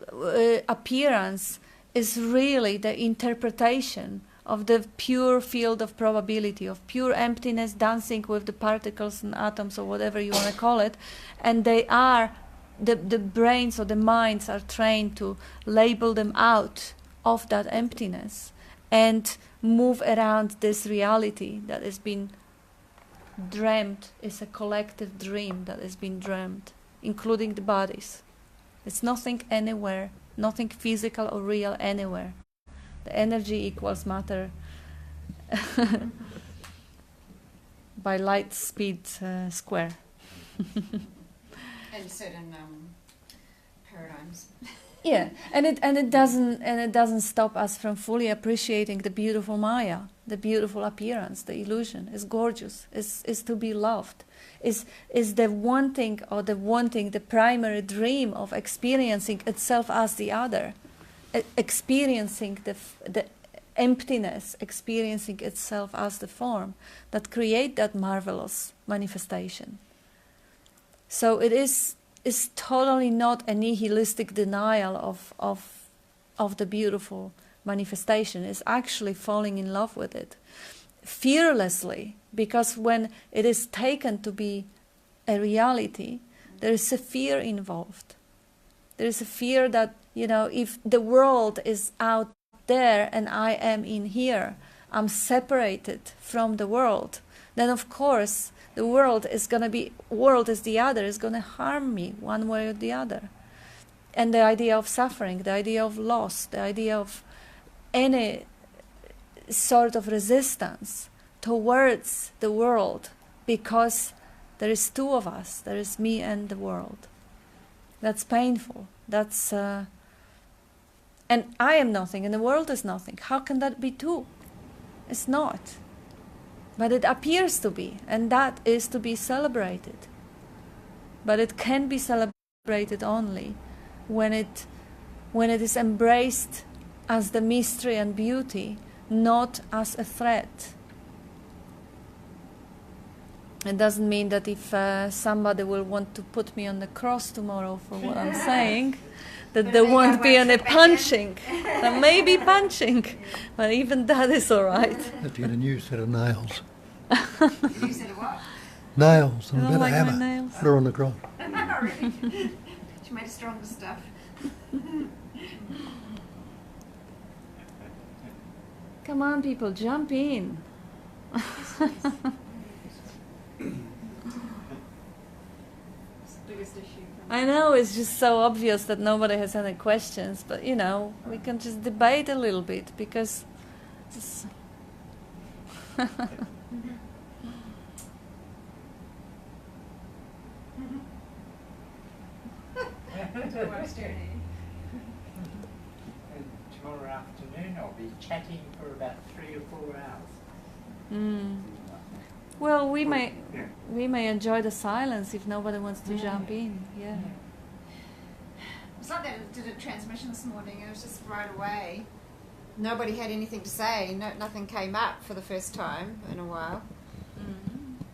appearance is really the interpretation of the pure field of probability, of pure emptiness dancing with the particles and atoms or whatever you want to call it, and they are, the brains or the minds are trained to label them out of that emptiness and move around this reality that has been dreamt. Is a collective dream that has been dreamt, including the bodies. It's nothing anywhere, nothing physical or real anywhere. The energy equals matter by light speed square. In certain paradigms. Yeah, and it doesn't stop us from fully appreciating the beautiful Maya, the beautiful appearance, the illusion. Is gorgeous. Is to be loved. Is the wanting, the primary dream of experiencing itself as the other. Experiencing the emptiness, experiencing itself as the form that create that marvelous manifestation. So it is totally not a nihilistic denial of the beautiful manifestation. It's actually falling in love with it fearlessly, because when it is taken to be a reality, There is a fear involved. There is a fear that, if the world is out there and I am in here, I'm separated from the world, then of course the world is the other, is going to harm me one way or the other. And the idea of suffering, the idea of loss, the idea of any sort of resistance towards the world, because there is two of us, there is me and the world. That's painful. And I am nothing and the world is nothing. How can that be two? It's not. But it appears to be, and that is to be celebrated. But it can be celebrated only when it is embraced as the mystery and beauty, not as a threat. It doesn't mean that if somebody will want to put me on the cross tomorrow for what I'm saying, that there won't be any punching. There may be punching, but even that is all right. Have to get a new set of nails. You said what? Nails and You a don't better like my hammer. nails? Put her on the cross. Not really. She made stronger stuff. Come on, people, jump in. Biggest issue. I know it's just so obvious that nobody has any questions, but we can just debate a little bit, because it's And tomorrow afternoon I'll be chatting for about 3 or 4 hours. Well, we may enjoy the silence if nobody wants to jump in. Yeah. It's like that I did a transmission this morning, and it was just right away. Nobody had anything to say. Nothing came up for the first time in a while.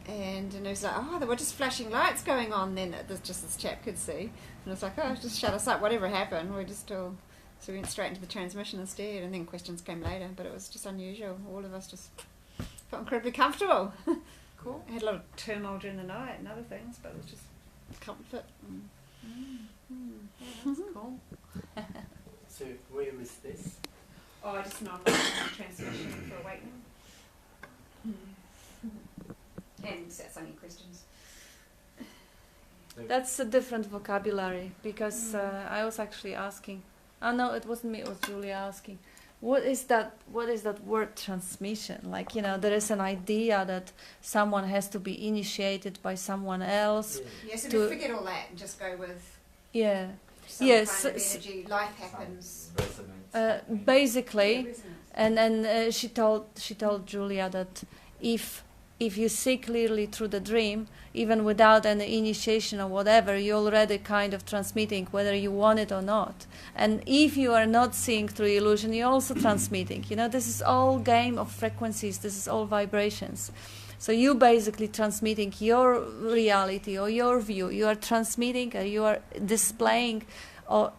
And it was like, there were just flashing lights going on then that just this chap could see. And it's like, just shut us up, whatever happened. We just all... So we went straight into the transmission instead, and then questions came later. But it was just unusual. All of us just felt incredibly comfortable. Cool. I had a lot of turmoil during the night and other things, but it was just comfort. Yeah, that's cool. So where was this? Oh, I just know I'm transmission for awakening. And that's only questions. That's a different vocabulary, because I was actually asking. Oh no, it wasn't me. It was Julia asking. What is that word transmission? Like, there is an idea that someone has to be initiated by someone else. Yeah, so to forget all that and just go with some yes, kind of energy. Life happens. Basically, and she told Julia that if you see clearly through the dream, even without any initiation or whatever, you're already kind of transmitting, whether you want it or not. And if you are not seeing through illusion, you're also transmitting. This is all game of frequencies. This is all vibrations. So you basically transmitting your reality or your view. You are transmitting, or you are displaying, or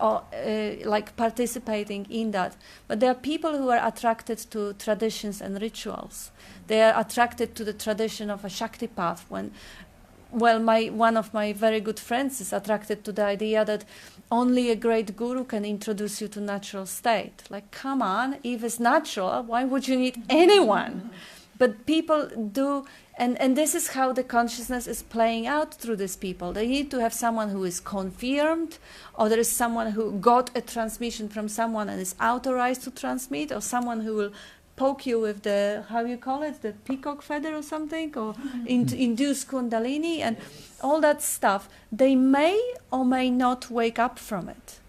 like participating in that. But there are people who are attracted to traditions and rituals. They are attracted to the tradition of a Shakti path. One of my very good friends is attracted to the idea that only a great guru can introduce you to natural state. Like, come on, if it's natural, why would you need anyone? But people do, and this is how the consciousness is playing out through these people. They need to have someone who is confirmed, or there is someone who got a transmission from someone and is authorized to transmit, or someone who will poke you with the, how you call it, the peacock feather or something, or induce kundalini and all that stuff. They may or may not wake up from it.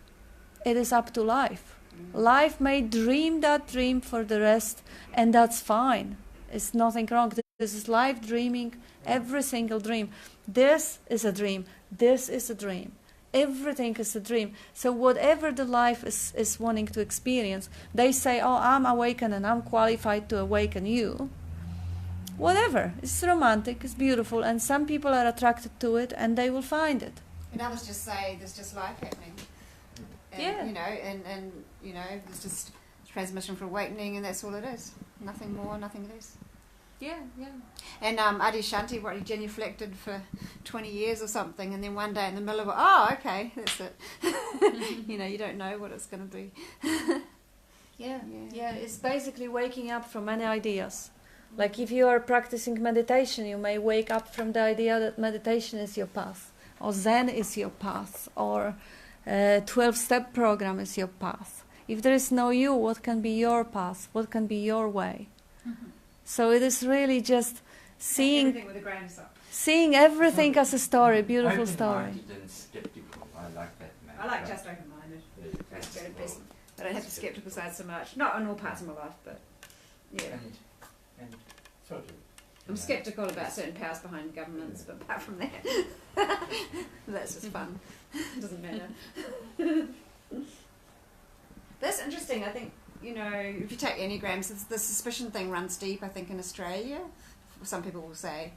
It is up to life. Life may dream that dream for the rest, and that's fine. It's nothing wrong. This is life dreaming, every single dream. This is a dream. This is a dream. Everything is a dream. So whatever the life is wanting to experience, they say, I'm awakened and I'm qualified to awaken you. Whatever. It's romantic, it's beautiful, and some people are attracted to it and they will find it. And others just say there's just life happening. And, there's just transmission for awakening, and that's all it is. Nothing more, nothing less. Yeah, yeah. And Adyashanti, what he genuflected for 20 years or something, and then one day in the middle of it, oh, okay, that's it. You know, you don't know what it's going to be. Yeah, it's basically waking up from any ideas. Like if you are practicing meditation, you may wake up from the idea that meditation is your path, or Zen is your path, or 12-step program is your path. If there is no you, what can be your path? What can be your way? So it is really just Everything with a grain of salt. seeing everything as a story, beautiful story. Open-minded and skeptical. I like that. I like just open-minded. That's very best. I don't have the skeptical side so much. Not in all parts of my life, but yeah. And sort of. I'm skeptical about certain powers behind governments, but apart from that, that's just fun. It doesn't matter. That's interesting. I think, you know, if you take enneagrams, the suspicion thing runs deep, I think, in Australia. Some people will say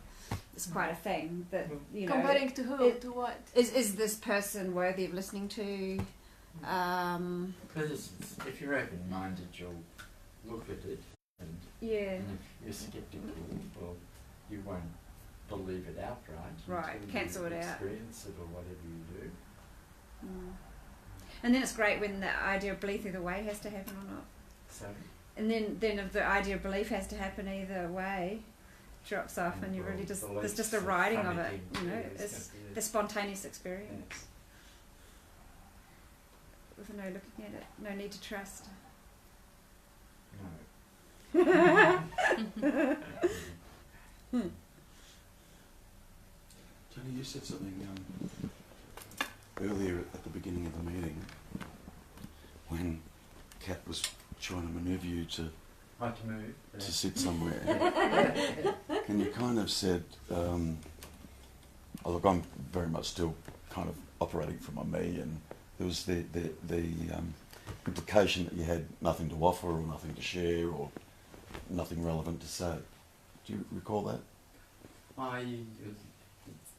it's quite a thing that, you know. Comparing to who? To what? Is this person worthy of listening to? Because if you're open-minded, you'll look at it, and if you're skeptical, well, you won't believe it outright. Right, until cancel you it out. experience it or whatever you do. And then it's great when the idea of belief either way has to happen or not. So, And then if the idea of belief has to happen either way, drops off, and you well, really just beliefs there's just a are writing of funny it. things, You know, yeah, it's yeah. the spontaneous experience. With no looking at it, no need to trust. No. Johnny, you said something earlier at the beginning of the meeting when Kat was trying to manoeuvre you to move. to sit somewhere, and you kind of said, oh, look, I'm very much still kind of operating from my me, and there was the implication that you had nothing to offer or nothing to share or nothing relevant to say. Do you recall that? I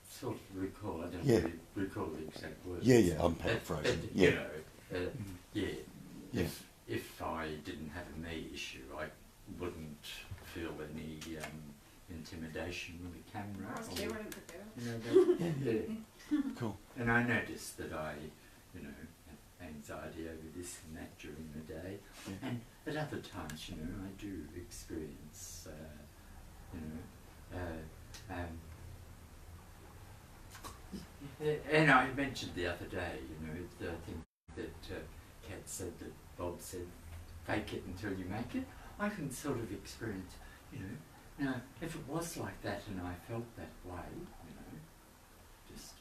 sort of recall, I don't Yeah. really recall the exact words. Yeah, I'm paraphrasing. But, Yeah. You know, Yeah. If I didn't have a me issue, I wouldn't feel any intimidation with the camera. or, you know, Yeah. Cool. And I noticed that I, you know, had anxiety over this and that during the day. Yeah. And at other times, you know, I do experience, and I mentioned the other day, you know, I think that Kat said that Bob said, fake it until you make it. I can sort of experience, you know, now if it was like that and I felt that way, you know, just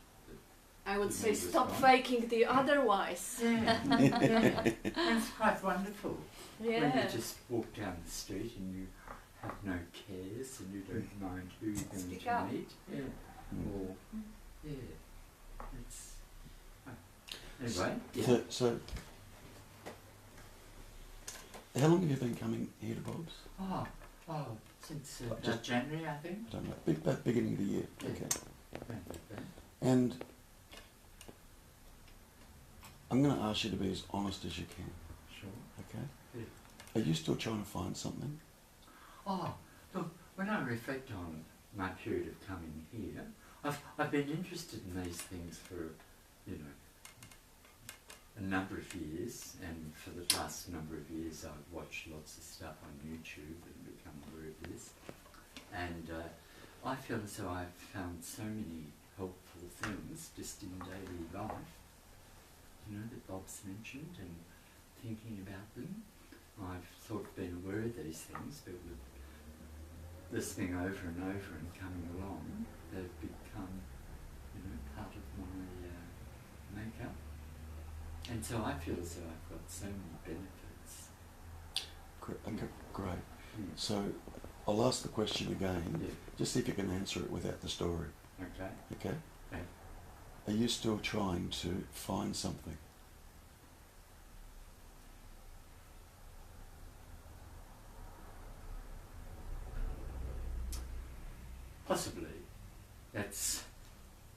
I would The say mood was stop gone. faking the otherwise. yeah. And it's quite wonderful when Yeah. you just walk down the street and you have no cares and you don't mind who you're going Speak to up. meet. Yeah. Or it's anyway. Yeah. So, how long have you been coming here to Bob's? Oh, since Just- January, I think. I don't know. About beginning of the year. Yeah. Okay. Yeah. And I'm going to ask you to be as honest as you can. Sure. Okay. Yeah. Are you still trying to find something? Oh, look, when I reflect on my period of coming here, I've been interested in these things for, you know, a number of years, and for the last number of years I've watched lots of stuff on YouTube and become aware of this. And I feel as though I've found so many helpful things just in daily life, you know, that Bob's mentioned, and thinking about them. I've sort of been aware of these things, but with listening over and over and coming along, they've become, you know, part of my makeup. And so I feel as though I've got so many benefits. Okay, great. Mm. So I'll ask the question again. Yeah. Just see if you can answer it without the story. Okay. Okay? Okay. Are you still trying to find something? Possibly. That's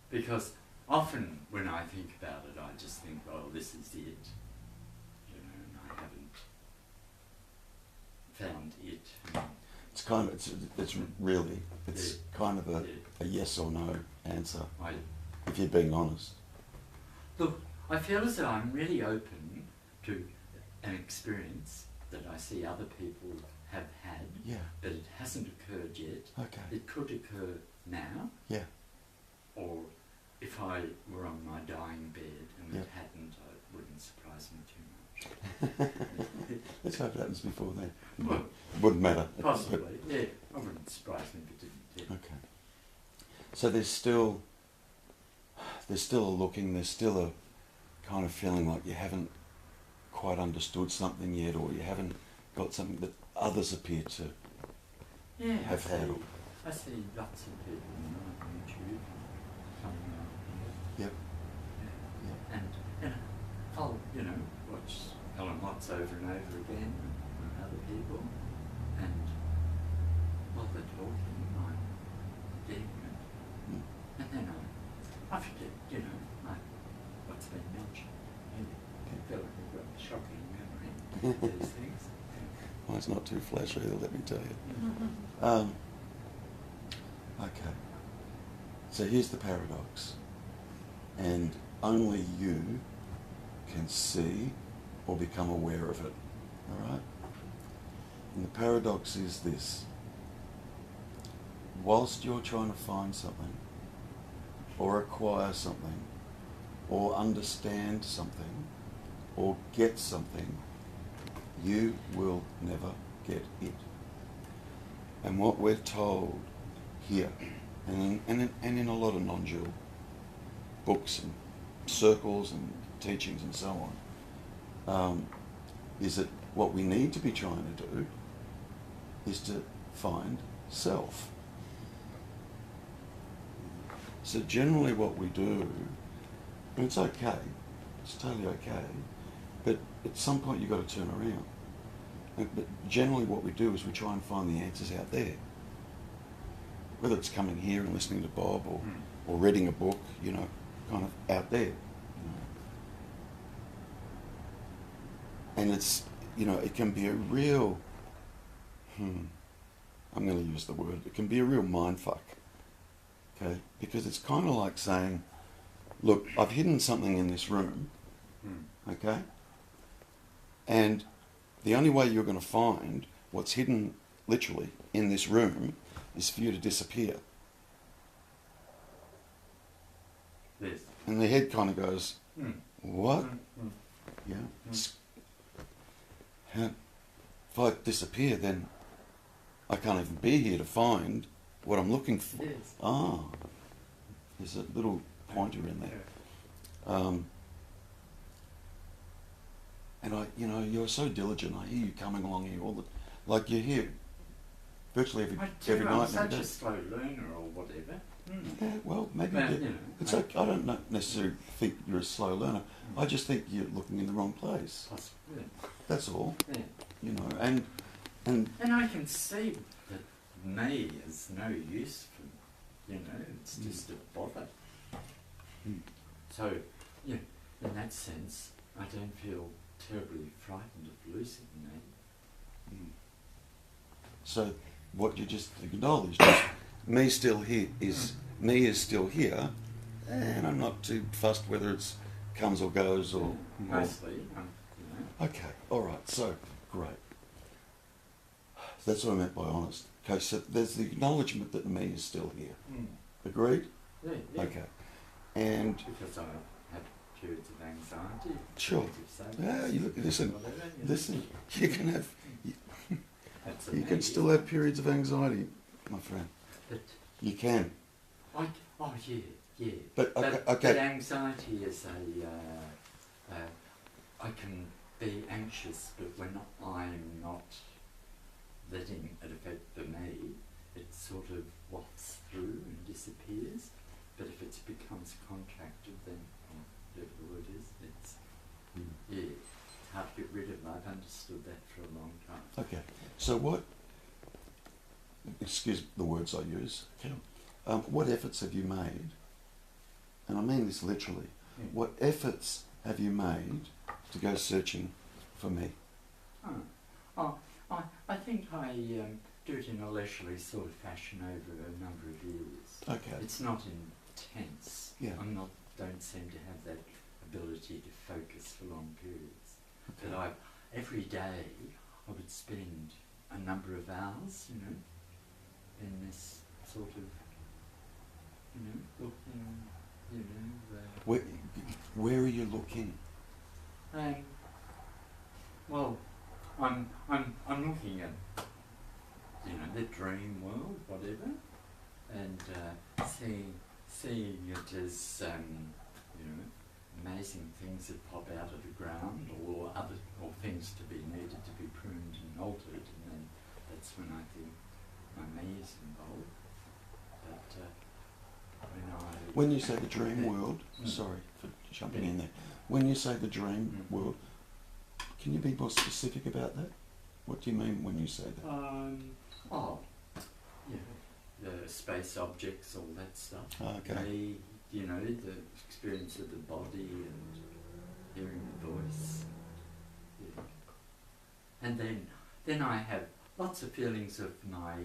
because often when I think about it, I just think, oh, this is it. You know, and I haven't found it. It's kind of it's really it's kind of Yeah. a yes or no answer I, if you're being honest. look, I feel as though I'm really open to an experience that I see other people have had, Yeah. but it hasn't occurred yet. Okay. It could occur now, Yeah. or if I were on my dying bed and Yeah. it hadn't, it wouldn't surprise me too much. Let's hope it happens before then. Well, It wouldn't matter. possibly, yeah. It wouldn't surprise me if it didn't. Yeah. Okay. So there's still a looking, there's still a kind of feeling like you haven't quite understood something yet, or you haven't got something that others appear to Yeah, have had. I see lots of people on YouTube coming out here. Yep. Yeah. And I'll, watch Helen Watts over and over again and other people, and while they're talking, I'm getting it. Mm. And then I forget, what's been mentioned. I feel like I've got a shocking memory of these things. Mine's not too flash either, let me tell you. Okay. So here's the paradox. And only you can see or become aware of it. Alright? And the paradox is this. Whilst you're trying to find something, or acquire something, or understand something, or get something, you will never get it. And what we're told here, and in a lot of non-dual books and circles and teachings and so on, is that what we need to be trying to do is to find self. So generally what we do, and it's okay, it's totally okay, but at some point you've got to turn around. But generally what we do is we try and find the answers out there. Whether it's coming here and listening to Bob or reading a book, kind of out there. And it's, it can be a real, I'm going to use the word, it can be a real mindfuck. Okay? Because it's kind of like saying, look, I've hidden something in this room, okay? And the only way you're going to find what's hidden, literally, in this room is for you to disappear. Yes. And the head kind of goes, what? Yeah. If I disappear, then I can't even be here to find what I'm looking for. Yes. Ah, there's a little pointer in there. And you're so diligent. I hear you coming along here all the, like you're here virtually every I'm night. such a slow learner or whatever. Yeah, well, maybe Well, it's okay. I don't necessarily think you're a slow learner. I just think you're looking in the wrong place. Possibly. That's all. Yeah. And And I can see that me is no use for, it's just a bother. So, in that sense, I don't feel terribly frightened of losing me. So what you just acknowledged is me is still here, and I'm not too fussed whether it comes or goes or. Mostly, Okay, all right. So great. That's what I meant by honest. Okay, so there's the acknowledgement that me is still here. Agreed? Yeah, yeah. Okay. And Because I have periods of anxiety. Sure. periods of yeah, sadness, you look. Listen, whatever, listen. You can have. That's You me, can still have periods of anxiety, my friend. But You can. yeah. But okay. But anxiety is I can be anxious, but when I'm not letting it affect the me, it sort of wafts through and disappears. But if it becomes contracted, then whatever the word is, it's hard to get rid of. I've understood that for a long time. Okay. So what? Excuse the words I use. What efforts have you made? And I mean this literally. What efforts have you made to go searching for me? I think I do it in a leisurely sort of fashion over a number of years. Okay. It's not intense. Yeah. Don't seem to have that ability to focus for long periods. Okay. But every day I would spend a number of hours, in this sort of, looking, Where are you looking? Well, I'm looking at, the dream world, whatever, and seeing it as, amazing things that pop out of the ground, or things to be needed to be pruned and altered, and then that's when I think my me is involved. But When you say the dream world, sorry for jumping in there. When you say the dream world, can you be more specific about that? What do you mean when you say that? The space objects, all that stuff. Okay. The experience of the body and hearing the voice. Yeah. And then I have lots of feelings of my,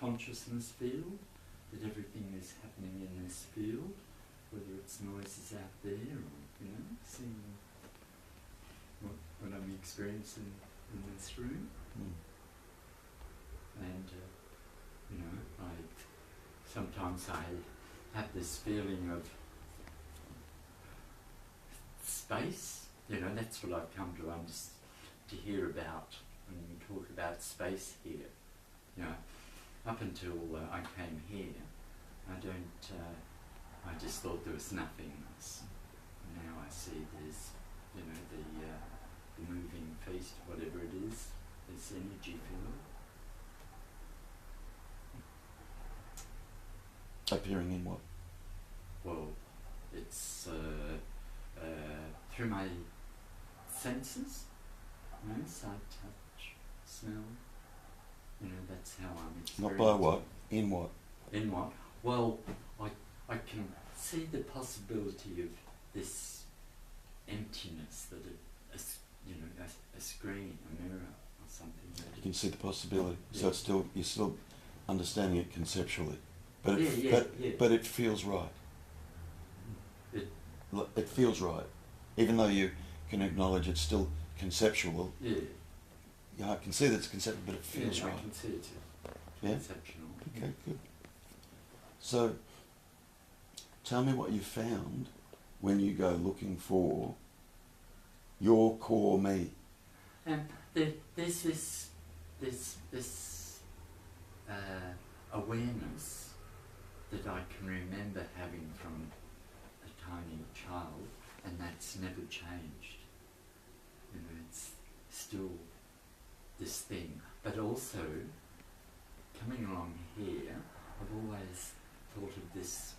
consciousness field, that everything is happening in this field, whether it's noises out there or, seeing what I'm experiencing in this room. And, sometimes I have this feeling of space. That's what I've come to hear about when we talk about space here. Up until I came here, I just thought there was nothingness. Now I see there's, the moving feast, whatever it is, this energy field. Appearing in what? Well, it's through my senses, sight, touch, smell. That's how I'm experiencing. Not by what? In what? In what? Well, I can see the possibility of this emptiness that a screen, a mirror, or something. You can see the possibility. So it's you're still understanding it conceptually, but but it feels right. It feels right, even though you can acknowledge it's still conceptual. Yeah. Yeah, I can see that it's conceptual, but it feels right. I can see it. Yeah. Conceptual. Okay, good. So, tell me what you found when you go looking for your core me. There's this awareness that I can remember having from a tiny child, and that's never changed. It's still this thing. But also, coming along here, I've always thought of this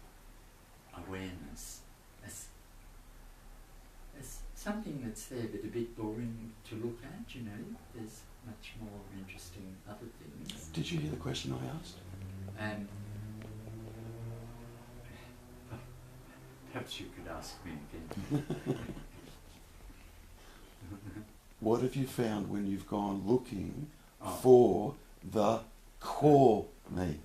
awareness as something that's there but a bit boring to look at, There's much more interesting other things. Did you hear the question I asked? And perhaps you could ask me again. What have you found when you've gone looking for the core me?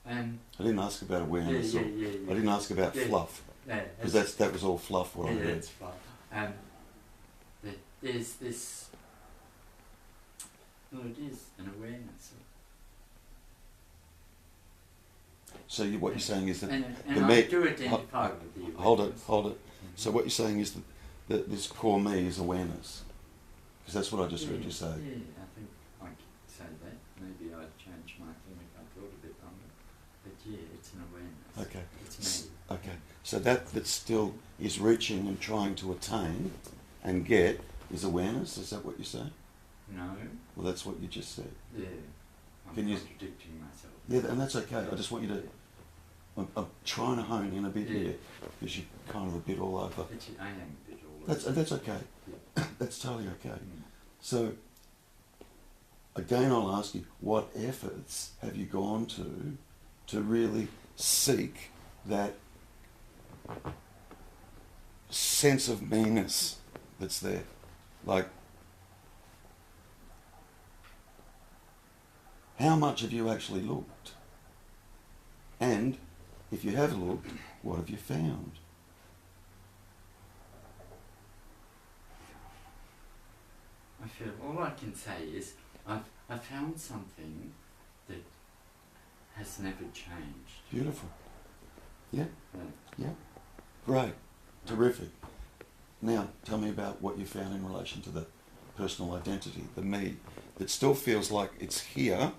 I didn't ask about awareness. I didn't ask about fluff. Because that was all fluff. What I heard. It's fluff. There's this. Well, it is an awareness. So what you're saying is that and the I me. do identify with the awareness. Hold it. So what you're saying is that this core me is awareness. Because that's what I just heard you say. Yeah, I think I could say that. Maybe I'd change my thing if I thought a bit longer. But yeah, it's an awareness. Okay. It's me. Okay. So that still is reaching and trying to attain and get is awareness. Is that what you're saying? No. Well, that's what you just said. Yeah. I'm Can you- contradicting myself. Yeah, and that's okay. I just want you to. I'm trying to hone in a bit here because you're kind of a bit all over. I am a bit all over. That's okay. Yeah. That's totally okay. Mm. So, again, I'll ask you, what efforts have you gone to really seek that sense of meanness that's there? Like, How much have you actually looked? And if you have looked, what have you found? I feel all I can say is I've found something that has never changed. Beautiful. Yeah? Yeah. Yeah. Great. Terrific. Now, tell me about what you found in relation to the personal identity, the me, that still feels like it's here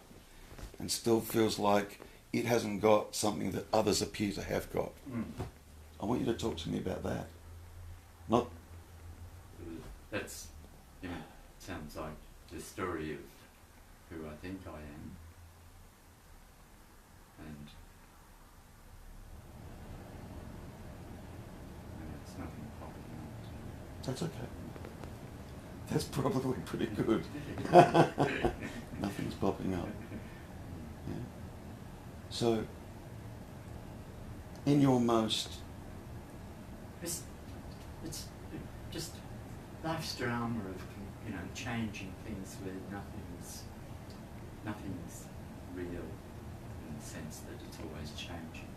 and still feels like it hasn't got something that others appear to have got. Mm. I want you to talk to me about that. Not... That's, you know, sounds like the story of who I think I am. And it's nothing popping out. That's okay. That's probably pretty good. Nothing's popping up. Yeah. So, in your most... It's just life's drama of, you know, changing things where nothing's real in the sense that it's always changing.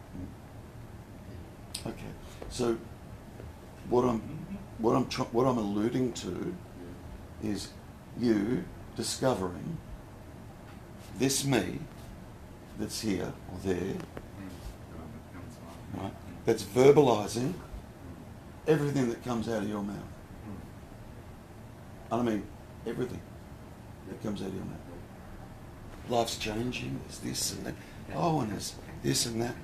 Okay. So, what I'm alluding to is you discovering this me that's here or there, right? That's verbalizing everything that comes out of your mouth. I mean, everything that comes out of your mouth. Life's changing, there's this and that. Oh, and there's this and that.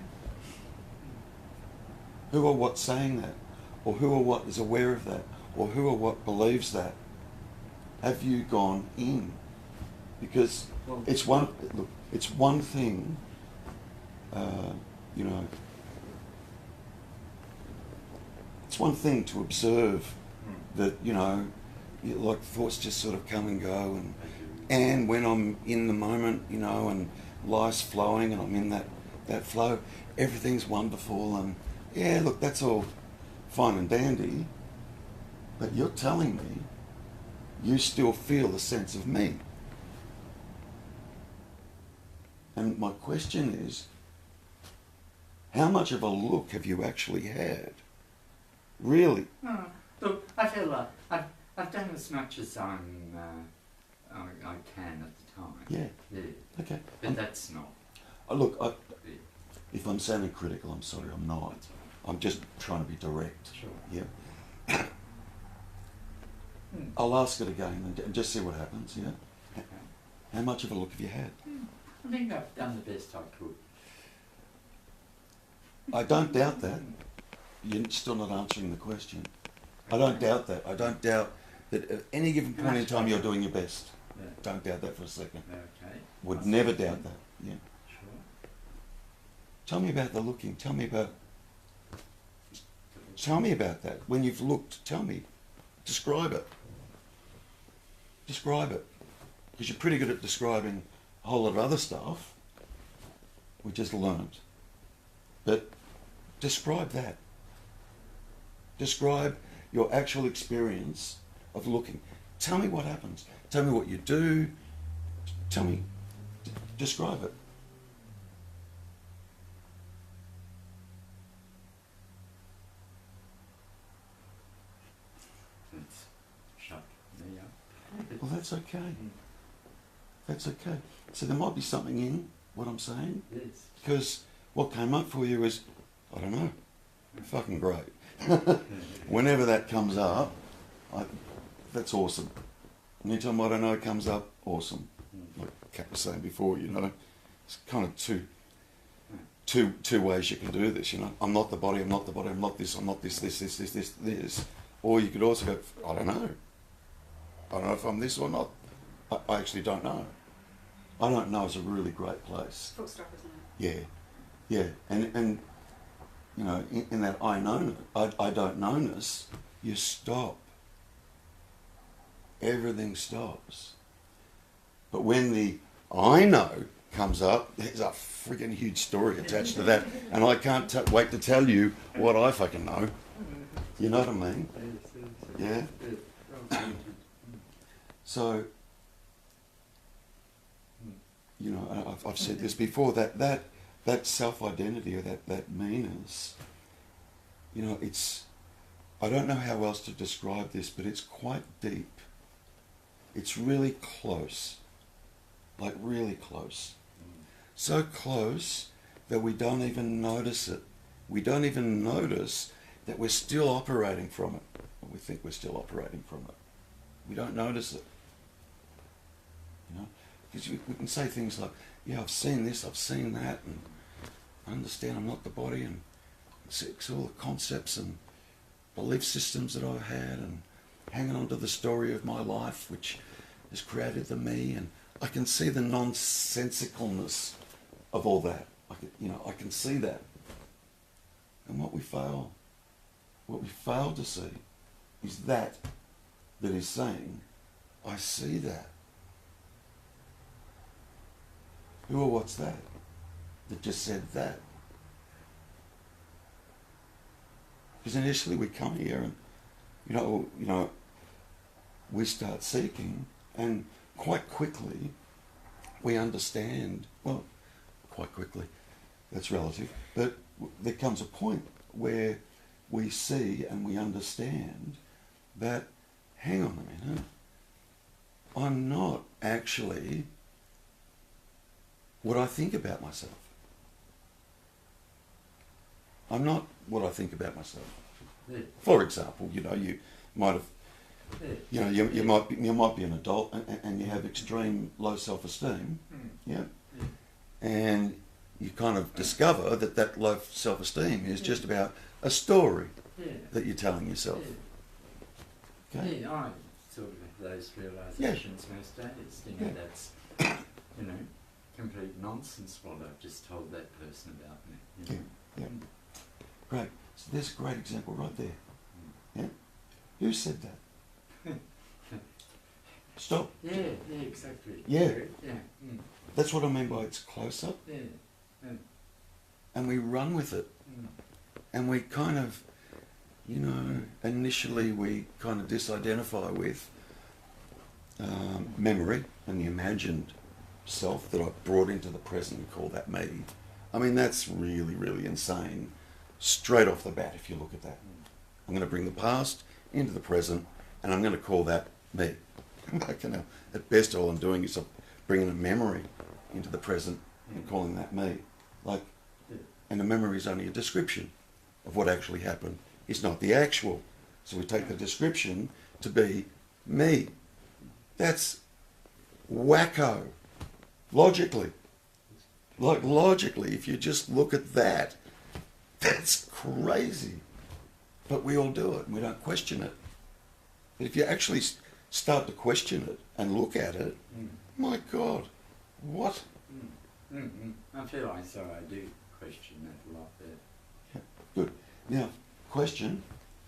Who or what saying that? Or who or what is aware of that? Or who or what believes that? Have you gone in? Because it's one thing, you know, it's one thing to observe that, you know, like thoughts just sort of come and go, and when I'm in the moment, you know, and life's flowing and I'm in that flow, everything's wonderful, and yeah, look, that's all fine and dandy, but you're telling me you still feel the sense of me. And my question is, how much of a look have you actually had? Really? Oh, look, I feel like I've done as much as I can at the time. Yeah. Yeah. Okay. But that's not. Look, if I'm sounding critical, I'm sorry, I'm not. I'm just trying to be direct. Sure. Yeah. I'll ask it again and just see what happens, yeah? Okay. How much of a look have you had? I think I've done the best I could. I don't doubt that. You're still not answering the question. I don't doubt that. I don't doubt that at any given point in time you're doing your best. Yeah. Don't doubt that for a second. Okay. Would never doubt that. Yeah. Sure. Tell me about the looking. Tell me about that. When you've looked, tell me. Describe it. Describe it. Because you're pretty good at describing a whole lot of other stuff. We just learned. But describe that. Describe your actual experience of looking. Tell me what happens. Tell me what you do. Tell me. Describe it. It's shut me up. Well, that's okay. That's okay. So there might be something in what I'm saying. Yes. Because what came up for you is, I don't know, fucking great. Whenever that comes up, that's awesome. Anytime I don't know comes up, awesome. Like Kat was saying before, you know, it's kind of two ways you can do this, you know. I'm not the body, I'm not the body, I'm not this, I'm not this. Or you could also go, I don't know. I don't know if I'm this or not. I actually don't know. I don't know is a really great place. Full stop, isn't it? Yeah, yeah, and you know, in that I don't knownness, you stop. Everything stops. But when the I know comes up, there's a freaking huge story attached to that, and I can't wait to tell you what I fucking know. You know what I mean? Yeah. So you know, I've said this before, that self-identity or that meanness, you know, it's, I don't know how else to describe this, but it's quite deep. It's really close, like really close. So close that we don't even notice it. We don't even notice that we're still operating from it. We think we're still operating from it. We don't notice it. You know, because we can say things like, yeah, I've seen this, I've seen that, and I understand I'm not the body, and it's all the concepts and belief systems that I've had, and hanging on to the story of my life, which has created the me, and I can see the nonsensicalness of all that. I can see that. And what we fail to see is that is saying, I see that. Who or what's that just said that? Because initially we come here and, you know, we start seeking, and quite quickly we understand, well, quite quickly, that's relative, but there comes a point where we see and we understand that, hang on a minute, I'm not actually what I think about myself. I'm not what I think about myself. Yeah. For example, you know, you might have, Yeah. you know, you might be an adult and you have extreme low self-esteem, yeah, and you kind of discover that low self-esteem is just about a story that you're telling yourself. Okay? Yeah, I sort of have those realisations most days. You know, that's, you know, complete nonsense what I've just told that person about me. You know? Yeah. Great. So there's a great example right there. Yeah? Who said that? Stop. Yeah, exactly. Yeah. Yeah. That's what I mean by it's close up. Yeah. And we run with it. And we kind of, you know, initially we kind of disidentify with memory and the imagined self that I've brought into the present and call that me. I mean, that's really, really insane. Straight off the bat, if you look at that. I'm going to bring the past into the present, and I'm going to call that me. At best, all I'm doing is I'm bringing a memory into the present and calling that me. And the memory is only a description of what actually happened. It's not the actual. So we take the description to be me. That's wacko. Logically. Logically, if you just look at that, that's crazy. But we all do it and we don't question it. But if you actually start to question it and look at it, my God, what? I feel like so I do question that a lot there. Yeah, good. Now, question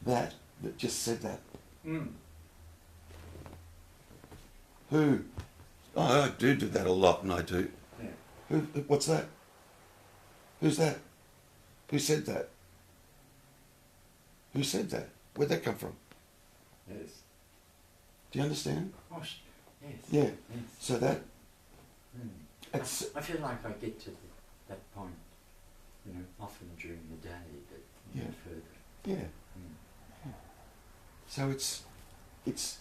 that just said that. Who? Oh, I do that a lot, and I do. Yeah. Who? What's that? Who's that? Who said that? Who said that? Where'd that come from? Yes. Do you understand? Oh, yes. Yeah. Yes. So that. It's, I feel like I get to that point, you know, often during the day, but not further. yeah. So it's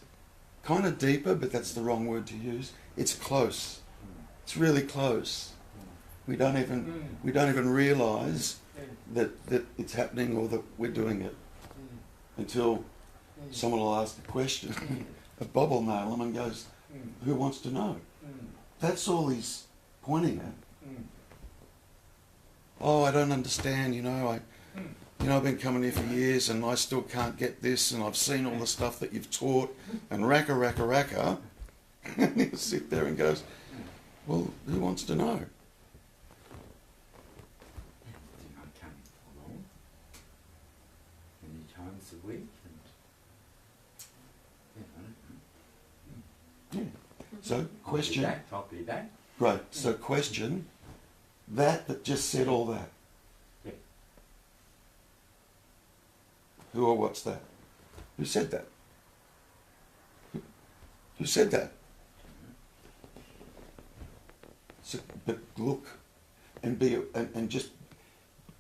kind of deeper, but that's the wrong word to use. It's close. It's really close. We don't even realise that it's happening or that we're doing it until someone will ask the question. A Bob will nail them and goes, "Who wants to know?" That's all he's pointing at. Oh, I don't understand. I've been coming here for years and I still can't get this, and I've seen all the stuff that you've taught, and racka. And he'll sit there and goes, "Well, who wants to know?" I come along many times a week, and So, question. I'll be back. Great. So, question. That just said all that. Yep. Who or what's that? Who said that? Who said that? So, but look and and just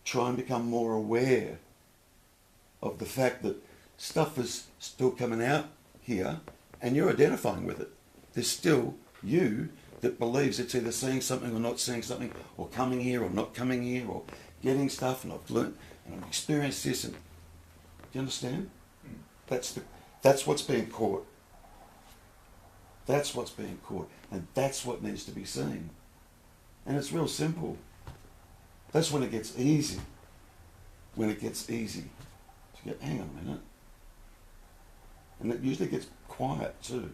try and become more aware of the fact that stuff is still coming out here and you're identifying with it. There's still you that believes it's either seeing something or not seeing something, or coming here or not coming here, or getting stuff, and I've learnt and I've experienced this. And do you understand? That's what's being caught. That's what's being caught, and that's what needs to be seen. And it's real simple. That's when it gets easy. When it gets easy to get, hang on a minute. And it usually gets quiet too.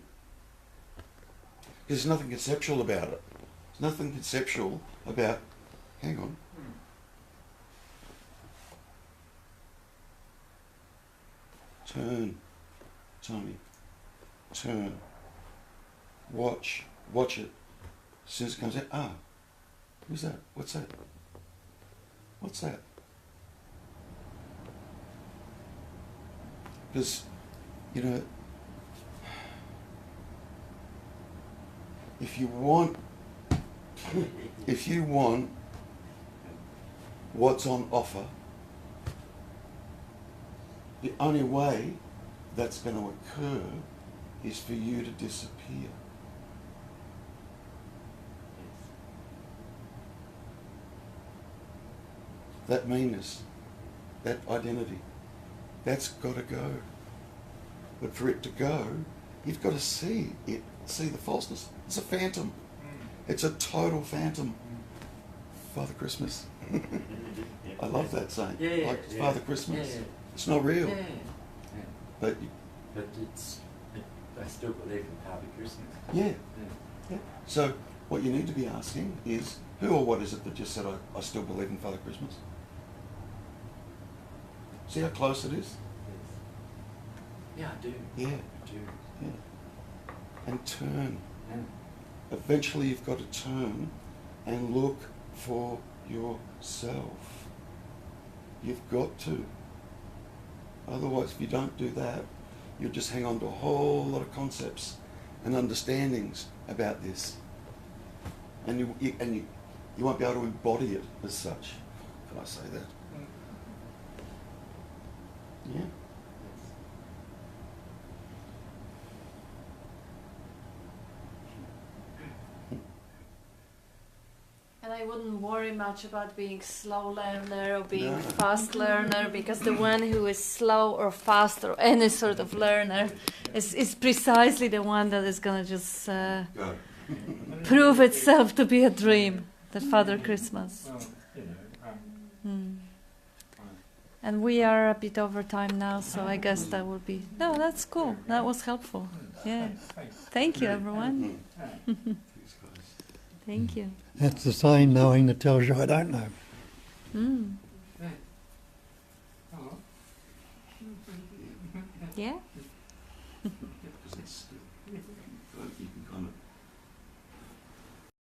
Because there's nothing conceptual about it. There's nothing conceptual about, hang on. Turn, Tony. Turn. Watch it. As soon as it comes out, who's that? What's that? What's that? Because, you know, if you want what's on offer, the only way that's going to occur is for you to disappear. That meanness, that identity, that's got to go. But for it to go, you've got to see it, see the falseness. It's a phantom. It's a total phantom. Father Christmas. I love that saying. Like Father Christmas. It's not real. But I still believe in Father Christmas. Yeah. So what you need to be asking is, who or what is it that just said, I still believe in Father Christmas? See how close it is? Yeah, I do. Yeah. I do. Yeah. And turn. Yeah. Eventually you've got to turn and look for yourself. You've got to. Otherwise, if you don't do that, you'll just hang on to a whole lot of concepts and understandings about this. And you won't be able to embody it as such. Can I say that? Yeah. And I wouldn't worry much about being slow learner or being fast learner, because the one who is slow or fast or any sort of learner is precisely the one that is going to just prove itself to be a dream, the Father Christmas. Well, you know, And we are a bit over time now, so I guess that will be... No, that's cool. That was helpful. Yeah. Thank you, everyone. Thank you. That's the same knowing that tells you I don't know. Yeah? Because it's still.